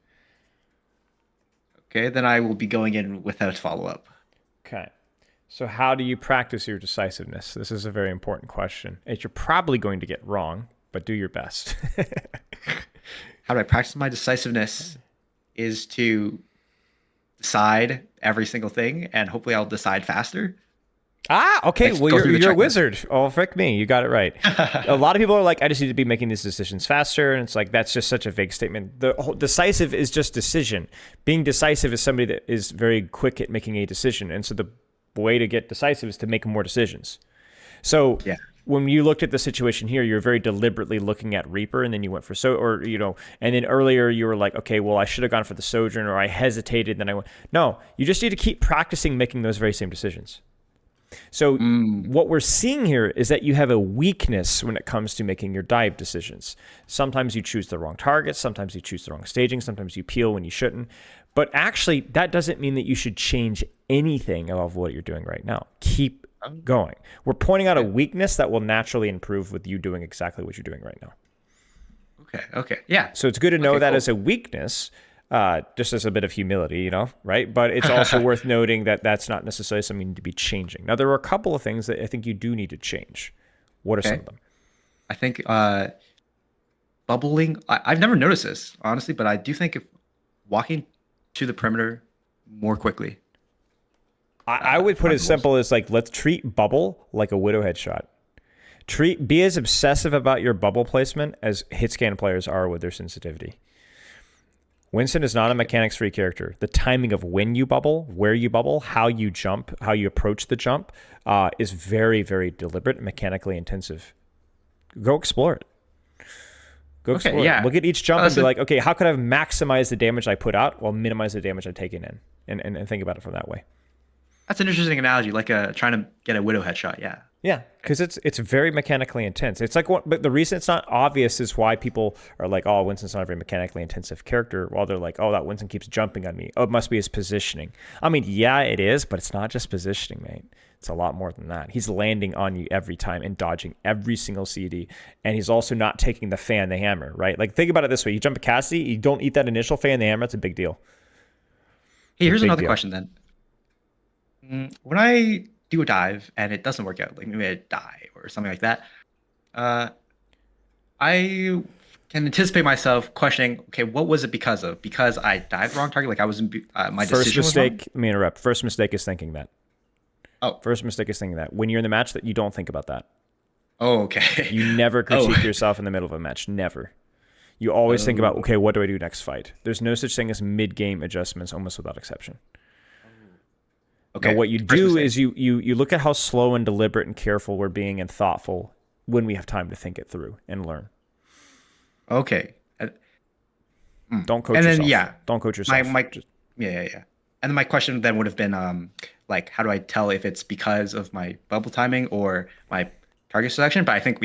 Okay, then I will be going in without follow up. Okay. So how do you practice your decisiveness? This is a very important question. And you're probably going to get wrong, but do your best. How do I practice my decisiveness? Is to decide every single thing, and hopefully I'll decide faster. Okay. Like, Well, go through the you're a checklist. wizard. Oh, frick me. You got it right. A lot of people are like, I just need to be making these decisions faster. And it's like, that's just such a vague statement. The whole decisive is just decision. Being decisive is somebody that is very quick at making a decision. And so the way to get decisive is to make more decisions. So when you looked at the situation here, you're very deliberately looking at Reaper, and then you went for and then earlier you were like, okay, well, I should have gone for the Sojourn, or I hesitated, then I went. No, you just need to keep practicing making those very same decisions. So what we're seeing here is that you have a weakness when it comes to making your dive decisions. Sometimes you choose the wrong targets, sometimes you choose the wrong staging, sometimes you peel when you shouldn't. But actually, that doesn't mean that you should change anything of what you're doing right now. Keep going. We're pointing out a weakness that will naturally improve with you doing exactly what you're doing right now. Okay. Yeah. So it's good to know that cool. as a weakness, just as a bit of humility, right? But it's also worth noting that that's not necessarily something to be changing. Now, there are a couple of things that I think you do need to change. What are some of them? I think bubbling. I've never noticed this, honestly, but I do think if walking to the perimeter more quickly. I would put it as simple as like, let's treat bubble like a widow headshot. Be as obsessive about your bubble placement as hit scan players are with their sensitivity. Winston is not a mechanics-free character. The timing of when you bubble, where you bubble, how you jump, how you approach the jump is very, very deliberate and mechanically intensive. Go explore it. Go explore it. Look at each jump and be like, okay, how could I maximize the damage I put out while minimize the damage I've taken in? And think about it from that way. That's an interesting analogy, like trying to get a widow headshot. Yeah. Yeah, because it's very mechanically intense. It's like but the reason it's not obvious is why people are like, oh, Winston's not a very mechanically intensive character. While they're like, oh, that Winston keeps jumping on me. Oh, it must be his positioning. I mean, yeah, it is, but it's not just positioning, mate. It's a lot more than that. He's landing on you every time and dodging every single CD, and he's also not taking the fan, the hammer, right? Like, think about it this way: you jump a Cassidy, you don't eat that initial fan, the hammer. It's a big deal. Hey, here's another question then. When I do a dive and it doesn't work out, like maybe I die or something like that, I can anticipate myself questioning, okay, what was it because of? Because I dived the wrong target, like I was my First decision was mistake, wrong? let me interrupt. First mistake is thinking that. Oh. First mistake is thinking that. When you're in the match, that you don't think about that. Oh, okay. You never critique yourself in the middle of a match. Never. You always think about, okay, what do I do next fight? There's no such thing as mid-game adjustments, almost without exception. Okay. Now, what you do is you look at how slow and deliberate and careful we're being and thoughtful when we have time to think it through and learn. Okay. Don't coach yourself. Don't coach yourself. Yeah. And then my question then would have been, like, how do I tell if it's because of my bubble timing or my target selection? But I think,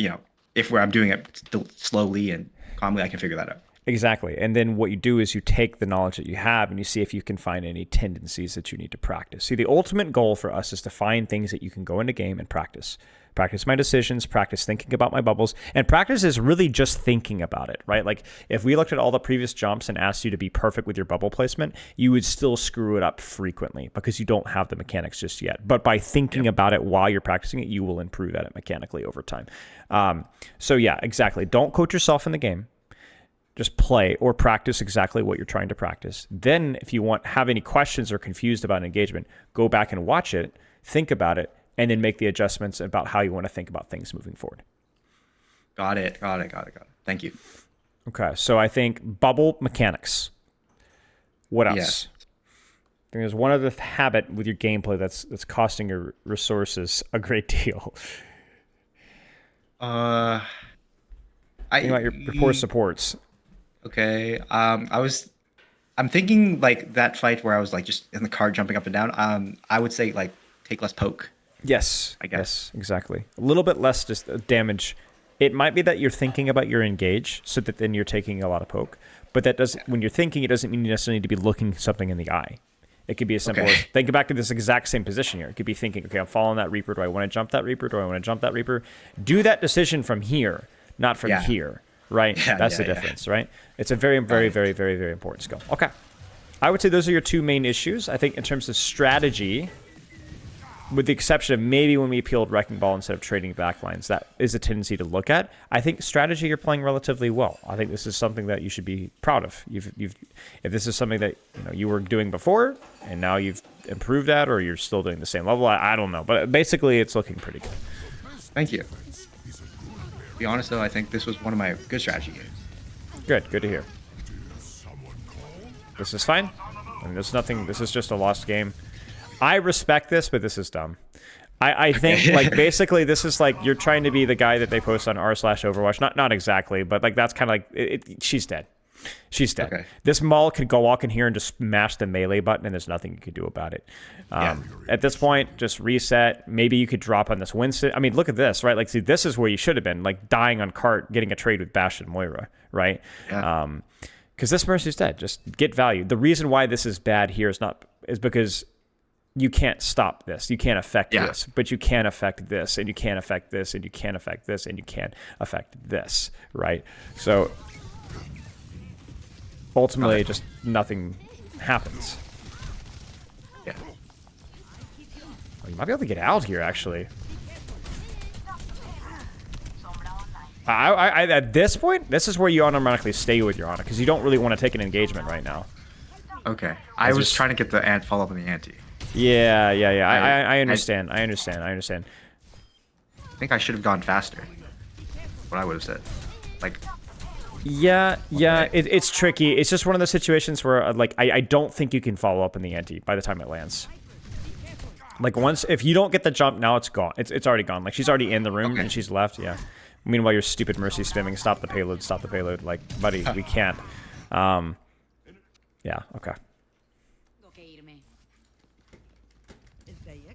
if I'm doing it slowly and calmly, I can figure that out. Exactly. And then what you do is you take the knowledge that you have and you see if you can find any tendencies that you need to practice. See, the ultimate goal for us is to find things that you can go into game and practice. Practice my decisions, practice thinking about my bubbles, and practice is really just thinking about it, right? Like if we looked at all the previous jumps and asked you to be perfect with your bubble placement, you would still screw it up frequently because you don't have the mechanics just yet. But by thinking about it while you're practicing it, you will improve at it mechanically over time. So yeah, exactly. Don't coach yourself in the game. Just play or practice exactly what you're trying to practice. Then if you have any questions or confused about an engagement, go back and watch it, think about it, and then make the adjustments about how you want to think about things moving forward. Got it. Thank you. Okay, so I think bubble mechanics. What else? Yes. I think there's one other habit with your gameplay that's costing your resources a great deal. Think about your poor supports. Okay. I'm thinking like that fight where I was like just in the car jumping up and down. I would say like take less poke. Yes, I guess. Yes, exactly. A little bit less just damage. It might be that you're thinking about your engage, so that then you're taking a lot of poke. But that doesn't. When you're thinking, it doesn't mean you necessarily need to be looking something in the eye. It could be as simple as think back to this exact same position here. It could be thinking, okay, I'm following that Reaper. Do I want to jump that Reaper? Do I want to jump that Reaper? Do that decision from here, not from here. Right? That's the difference, right? It's a very, very, very, very, very important skill. Okay. I would say those are your two main issues. I think in terms of strategy, with the exception of maybe when we appealed Wrecking Ball instead of trading backlines, that is a tendency to look at. I think strategy you're playing relatively well. I think this is something that you should be proud of. If this is something that you were doing before and now you've improved at, or you're still doing the same level, I don't know. But basically, it's looking pretty good. Thank you. To be honest, though, I think this was one of my good strategy games. Good to hear. This is fine. I mean, there's nothing. This is just a lost game. I respect this, but this is dumb. I think like basically this is like you're trying to be the guy that they post on r/Overwatch. Not exactly, but like that's kind of like she's dead. She's dead. Okay. This Maul could go walk in here and just smash the melee button, and there's nothing you can do about it. At this point, just reset. Maybe you could drop on this Winston. I mean, look at this, right? Like, see, this is where you should have been, like dying on cart, getting a trade with Bash and Moira, right? Yeah. Because this Mercy's dead. Just get value. The reason why this is bad here is because you can't stop this. You can't affect this, but you can affect this, and you can't affect this, and you can't affect this, and you can't affect this, right? So ultimately, just nothing happens. Yeah. Oh, you might be able to get out here, actually. I at this point, this is where you automatically stay with your Ana, because you don't really want to take an engagement right now. Okay. I was trying to get the ant follow up on the ante. Yeah. I understand. I understand. I think I should have gone faster. What I would have said. Like. Yeah. It's tricky. It's just one of those situations where, like, I don't think you can follow up in the ante by the time it lands. Like, if you don't get the jump, now it's gone. It's already gone. Like, she's already in the room and she's left. Yeah. Meanwhile, your stupid Mercy spamming, stop the payload, stop the payload. Like, buddy, we can't. Yeah. Okay.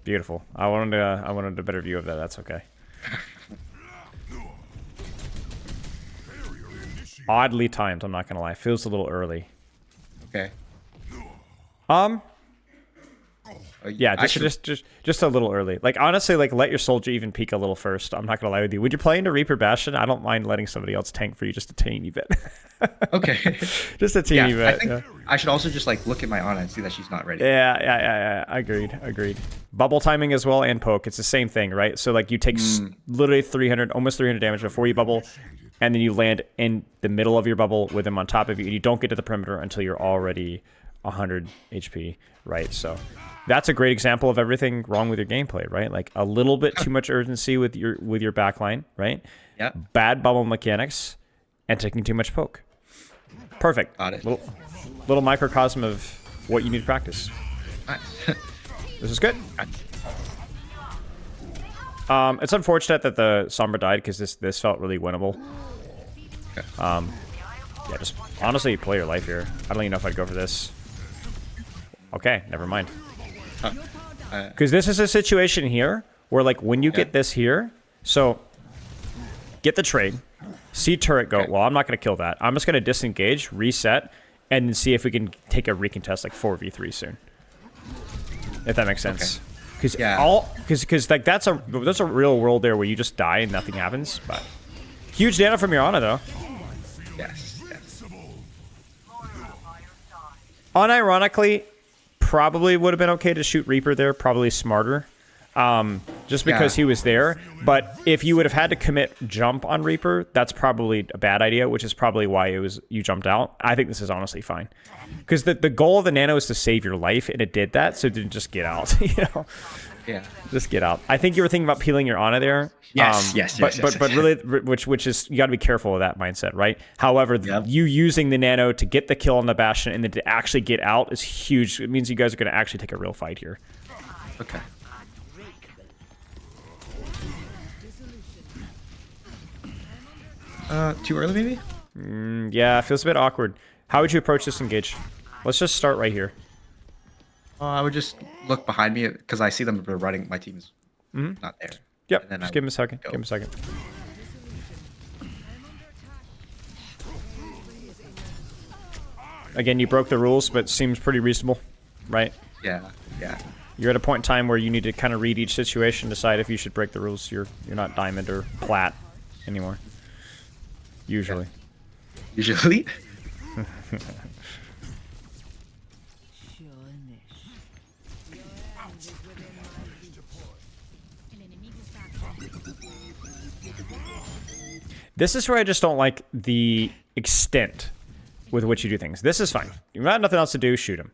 Beautiful. I wanted a better view of that. That's okay. Oddly timed, I'm not gonna lie. Feels a little early. Okay. Yeah, just a little early. Like, honestly, like, let your soldier even peek a little first. I'm not gonna lie with you. Would you play into Reaper Bastion? I don't mind letting somebody else tank for you just a teeny bit. Okay. Just a teeny bit. I think I should also just like look at my Ana and see that she's not ready. Yeah. Agreed. Bubble timing as well and poke. It's the same thing, right? So like you take literally almost 300 damage before you bubble, and then you land in the middle of your bubble with him on top of you, and you don't get to the perimeter until you're already 100 HP, right? So that's a great example of everything wrong with your gameplay, right? Like a little bit too much urgency with your backline, right? Yeah. Bad bubble mechanics and taking too much poke. Perfect. Got it. Little microcosm of what you need to practice. Nice. This is good. It's unfortunate that the Sombra died because this felt really winnable. Okay. Yeah, just honestly play your life here. I don't even know if I'd go for this. Okay, never mind. Uh, Because this is a situation here where, like, when you get this here, so get the trade, see turret go. Okay. Well, I'm not going to kill that. I'm just going to disengage, reset, and then see if we can take a recontest like 4v3 soon. If that makes sense. Because because like that's a real world there where you just die and nothing happens. But huge data from your Ana though. yes. Yes. Unironically, probably would have been okay to shoot Reaper there. Probably smarter. Just because he was there. But if you would have had to commit jump on Reaper, that's probably a bad idea, which is probably why you jumped out. I think this is honestly fine. Because the goal of the nano is to save your life, and it did that, so just get out. You know? Yeah. Just get out. I think you were thinking about peeling your Ana there. Yes, But really, which is, you got to be careful of that mindset, right? However, you using the nano to get the kill on the Bastion and then to actually get out is huge. It means you guys are going to actually take a real fight here. Okay. Too early maybe? Yeah, it feels a bit awkward. How would you approach this engage? Let's just start right here. I would just look behind me because I see them running. My team's not there. Yep, And then just I give him a second. go. Give him a second. Again, you broke the rules, but seems pretty reasonable, right? Yeah. Yeah. You're at a point in time where you need to kind of read each situation, decide if you should break the rules. You're not diamond or plat anymore. Usually. Usually. This is where I just don't like the extent with which you do things. This is fine. You've got nothing else to do, shoot him.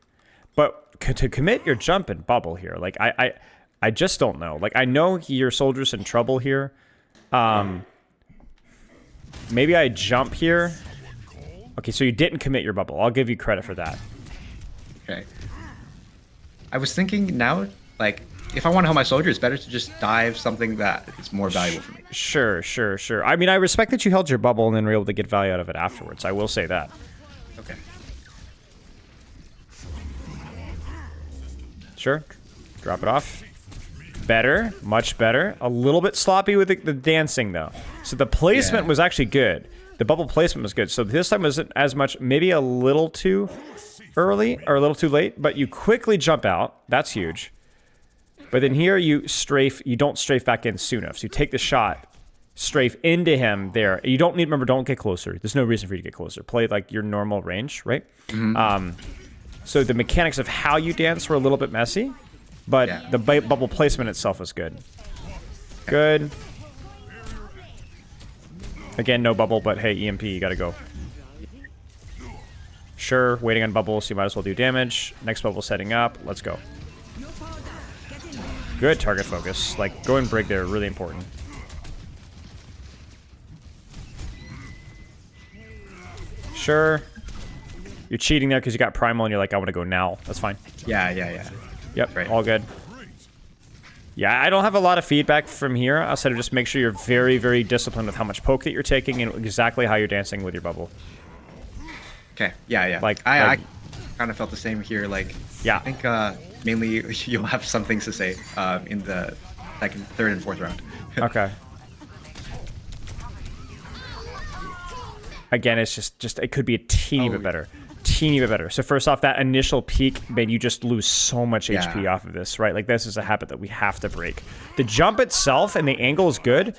But to commit your jump and bubble here, like I just don't know. Like I know your soldier's in trouble here. Maybe I jump here. Okay, so you didn't commit your bubble. I'll give you credit for that. Okay. I was thinking now, like, if I want to help my soldier, it's better to just dive something that is more valuable for me. Sure. I mean, I respect that you held your bubble and then were able to get value out of it afterwards. I will say that. Okay. Sure. Drop it off. Better. Much better. A little bit sloppy with the dancing, though. So the placement was actually good. The bubble placement was good. So this time wasn't as much, maybe a little too early or a little too late, but you quickly jump out. That's huge. But then here you don't strafe back in soon enough. So you take the shot, strafe into him there. You don't need, remember, don't get closer. There's no reason for you to get closer. Play like your normal range, right? So the mechanics of how you dance were a little bit messy, but the bubble placement itself was good. Good. Again, no bubble, but hey, EMP, you gotta go. Sure, waiting on bubble, so you might as well do damage. Next bubble setting up. Let's go. Good target focus. Like, go and break there, really important. Sure. You're cheating there because you got primal and you're like, I want to go now. That's fine. Yeah. Yep, Right. all good. Yeah, I don't have a lot of feedback from here outside of just make sure you're very, very disciplined with how much poke that you're taking and exactly how you're dancing with your bubble. Okay. Yeah. Like, I kind of felt the same here. Like, yeah. I think mainly you'll have some things to say in the second, third, and fourth round. Okay. Again, it's just it could be a teeny bit better. Teeny bit better. So first off, that initial peak made you just lose so much HP off of this, right? Like this is a habit that we have to break. The jump itself and the angle is good.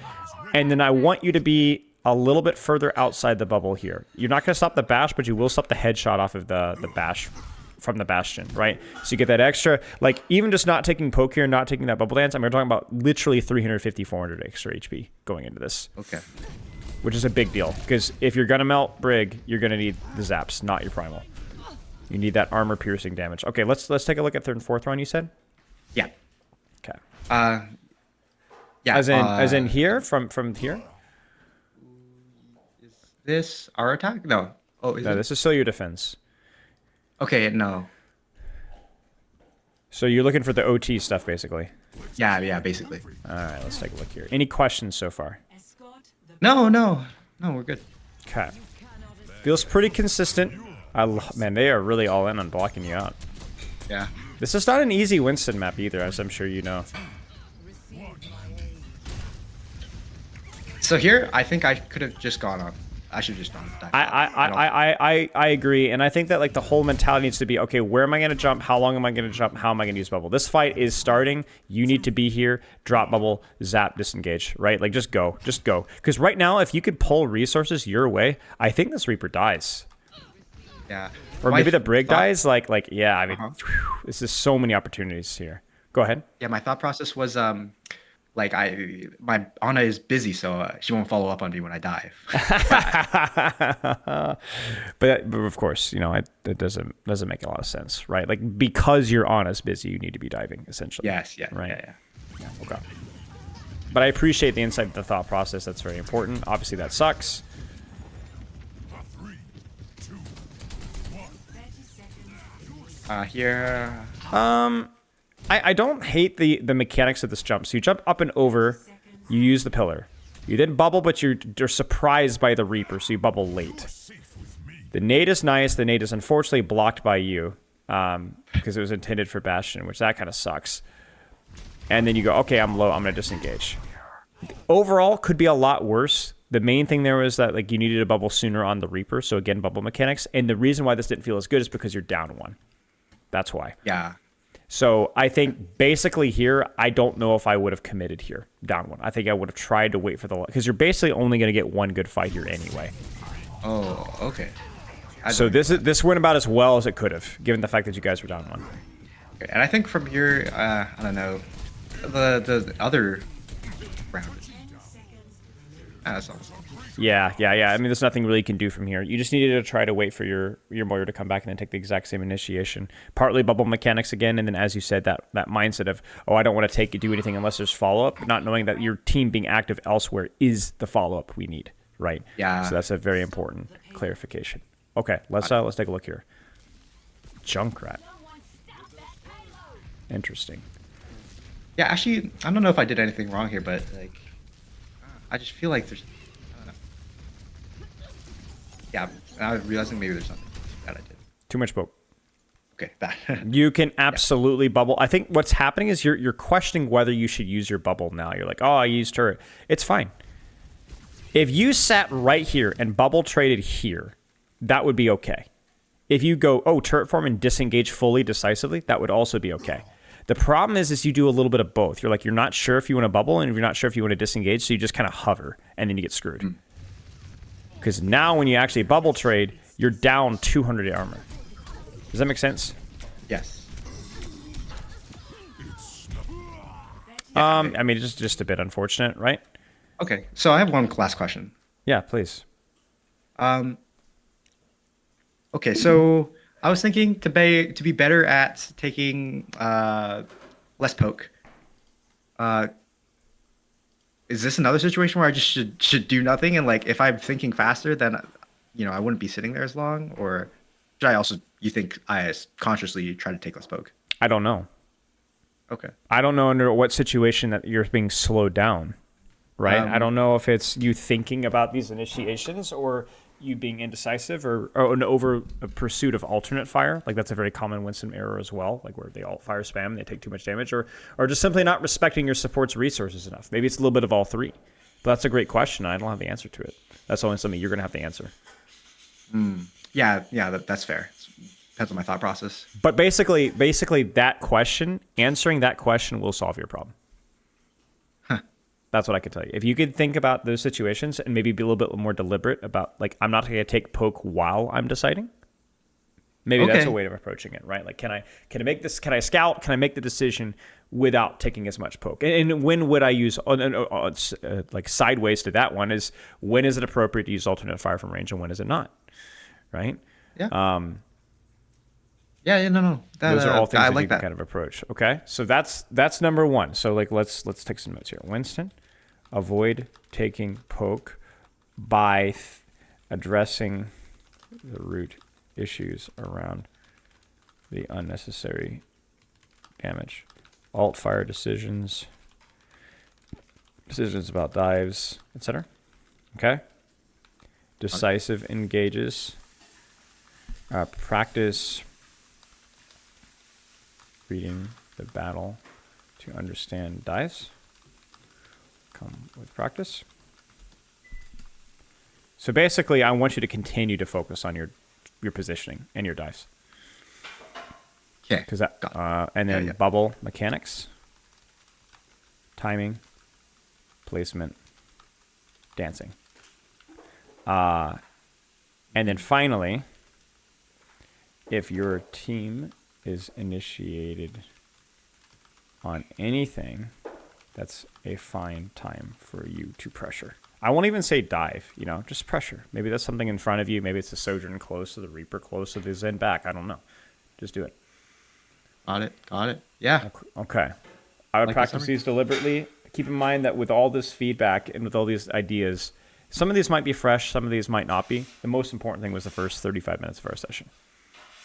And then I want you to be a little bit further outside the bubble here. You're not going to stop the bash, but you will stop the headshot off of the bash from the bastion, right? So you get that extra, like even just not taking poke here, not taking that bubble dance, I mean, we're talking about literally 350, 400 extra HP going into this. Okay. Which is a big deal, because if you're going to melt Brig, you're going to need the zaps, not your primal. You need that armor-piercing damage. Okay, let's take a look at third and fourth round, you said? Yeah. Okay. Yeah. As in here? From here? Is this our attack? No. Oh, is No, it? this is still your defense. Okay, no. So you're looking for the OT stuff, basically. Yeah, basically. All right, let's take a look here. Any questions so far? No, we're good. Okay. Feels pretty consistent. Man, they are really all in on blocking you out. Yeah. This is not an easy Winston map either, as I'm sure you know. So here, I think I could have just gone on. I should have just gone. I agree, and I think that like the whole mentality needs to be, okay, where am I going to jump? How long am I going to jump? How am I going to use bubble? This fight is starting. You need to be here. Drop bubble, zap, disengage, right? Like just go, Because right now, if you could pull resources your way, I think this Reaper dies. Yeah. Or My maybe the Brig thought- dies. Like yeah. I mean, this is so many opportunities here. Go ahead. Yeah, my thought process was like my Ana is busy, so she won't follow up on me when I dive. but of course, you know, it doesn't make a lot of sense, right? Like because you're honest busy, you need to be diving essentially. Yes, yeah, right. Yeah. Okay. But I appreciate the insight, the thought process. That's very important. Obviously, that sucks. Here. I don't hate the mechanics of this jump. So you jump up and over, you use the pillar. You then bubble, but you're surprised by the Reaper, so you bubble late. The nade is nice. The nade is unfortunately blocked by you because it was intended for Bastion, which that kind of sucks. And then you go, okay, I'm low. I'm going to disengage. Overall, could be a lot worse. The main thing there was that like you needed a bubble sooner on the Reaper. So again, bubble mechanics. And the reason why this didn't feel as good is because you're down one. That's why. Yeah. So I think basically here, I don't know if I would have committed here, down one. I think I would have tried to wait for the... Because you're basically only going to get one good fight here anyway. Oh, okay. So this went about as well as it could have, given the fact that you guys were down one. Okay. And I think from here, I don't know, the other round. That's all. Yeah. I mean, there's nothing really you can do from here. You just needed to try to wait for your warrior to come back and then take the exact same initiation. Partly bubble mechanics again, and then as you said, that mindset of, oh, I don't want to do anything unless there's follow-up, not knowing that your team being active elsewhere is the follow-up we need, right? Yeah. So that's a very important clarification. Okay, let's take a look here. Junkrat. Interesting. Yeah, actually, I don't know if I did anything wrong here, but like, I just feel like there's, I don't know. Yeah, I'm realizing maybe there's something that I did. Too much poke. Okay, that. You can absolutely bubble. I think what's happening is you're questioning whether you should use your bubble now. You're like, oh, I used turret. It's fine. If you sat right here and bubble traded here, that would be okay. If you go, oh, turret form and disengage fully decisively, that would also be okay. The problem is you do a little bit of both. You're like, you're not sure if you want to bubble and you're not sure if you want to disengage, so you just kind of hover, and then you get screwed. Because now when you actually bubble trade, you're down 200 armor. Does that make sense? Yes. I mean, it's just a bit unfortunate, right? Okay, so I have one last question. Yeah, please. Okay, so I was thinking to be better at taking less poke. Is this another situation where I just should do nothing, and like if I'm thinking faster, then I wouldn't be sitting there as long, or should I also, you think I consciously try to take less poke? I don't know. Okay. I don't know under what situation that you're being slowed down, right? I don't know if it's you thinking about these initiations or you being indecisive or an over pursuit of alternate fire. Like that's a very common Winston error as well, like where they alt fire spam and they take too much damage, or just simply not respecting your support's resources enough. Maybe it's a little bit of all three. But that's a great question. I don't have the answer to it. That's only something you're going to have to answer. Yeah, that's fair. Depends on my thought process. But basically that question, answering that question will solve your problem. That's what I could tell you. If you could think about those situations and maybe be a little bit more deliberate about, like, I'm not going to take poke while I'm deciding. Maybe that's a way of approaching it, right? Like, can I make this? Can I scout? Can I make the decision without taking as much poke? And when would I use, like, sideways to that one is, when is it appropriate to use alternate fire from range and when is it not, right? Yeah. No. Those are all things I that like you can that. kind of approach. Okay, so that's number one. So like let's take some notes here. Winston, avoid taking poke by addressing the root issues around the unnecessary damage. Alt fire decisions about dives, etc. Okay. Decisive engages. Practice reading the battle to understand dice. Come with practice. So basically, I want you to continue to focus on your positioning and your dice. Okay. Because that, and then bubble mechanics, timing, placement, dancing. And then finally, if your team is initiated on anything, that's a fine time for you to pressure. I won't even say dive, just pressure. Maybe that's something in front of you. Maybe it's the Sojourn close to the Reaper close to the Zen back. I don't know. Just do it. Got it. Yeah. Okay. I would practice these deliberately. Keep in mind that with all this feedback and with all these ideas, some of these might be fresh, some of these might not be. The most important thing was the first 35 minutes of our session.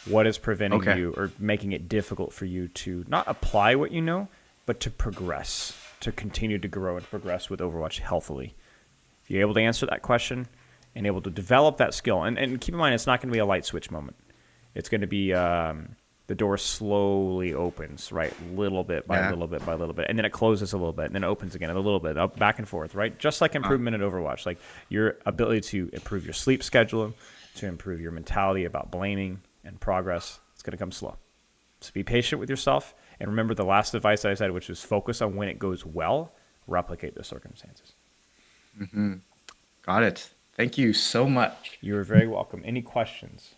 What is preventing you or making it difficult for you to not apply what you know, but to progress, to continue to grow and progress with Overwatch healthily? If you're able to answer that question and able to develop that skill, and keep in mind, it's not going to be a light switch moment. It's going to be the door slowly opens, right? Little bit by little bit by little bit. And then it closes a little bit, and then it opens again a little bit, up, back and forth, right? Just like improvement in Overwatch. Like your ability to improve your sleep schedule, to improve your mentality about blaming and progress, it's going to come slow. So be patient with yourself. And remember the last advice I said, which was focus on when it goes well, replicate the circumstances. Mm-hmm. Got it. Thank you so much. You're very welcome. Any questions?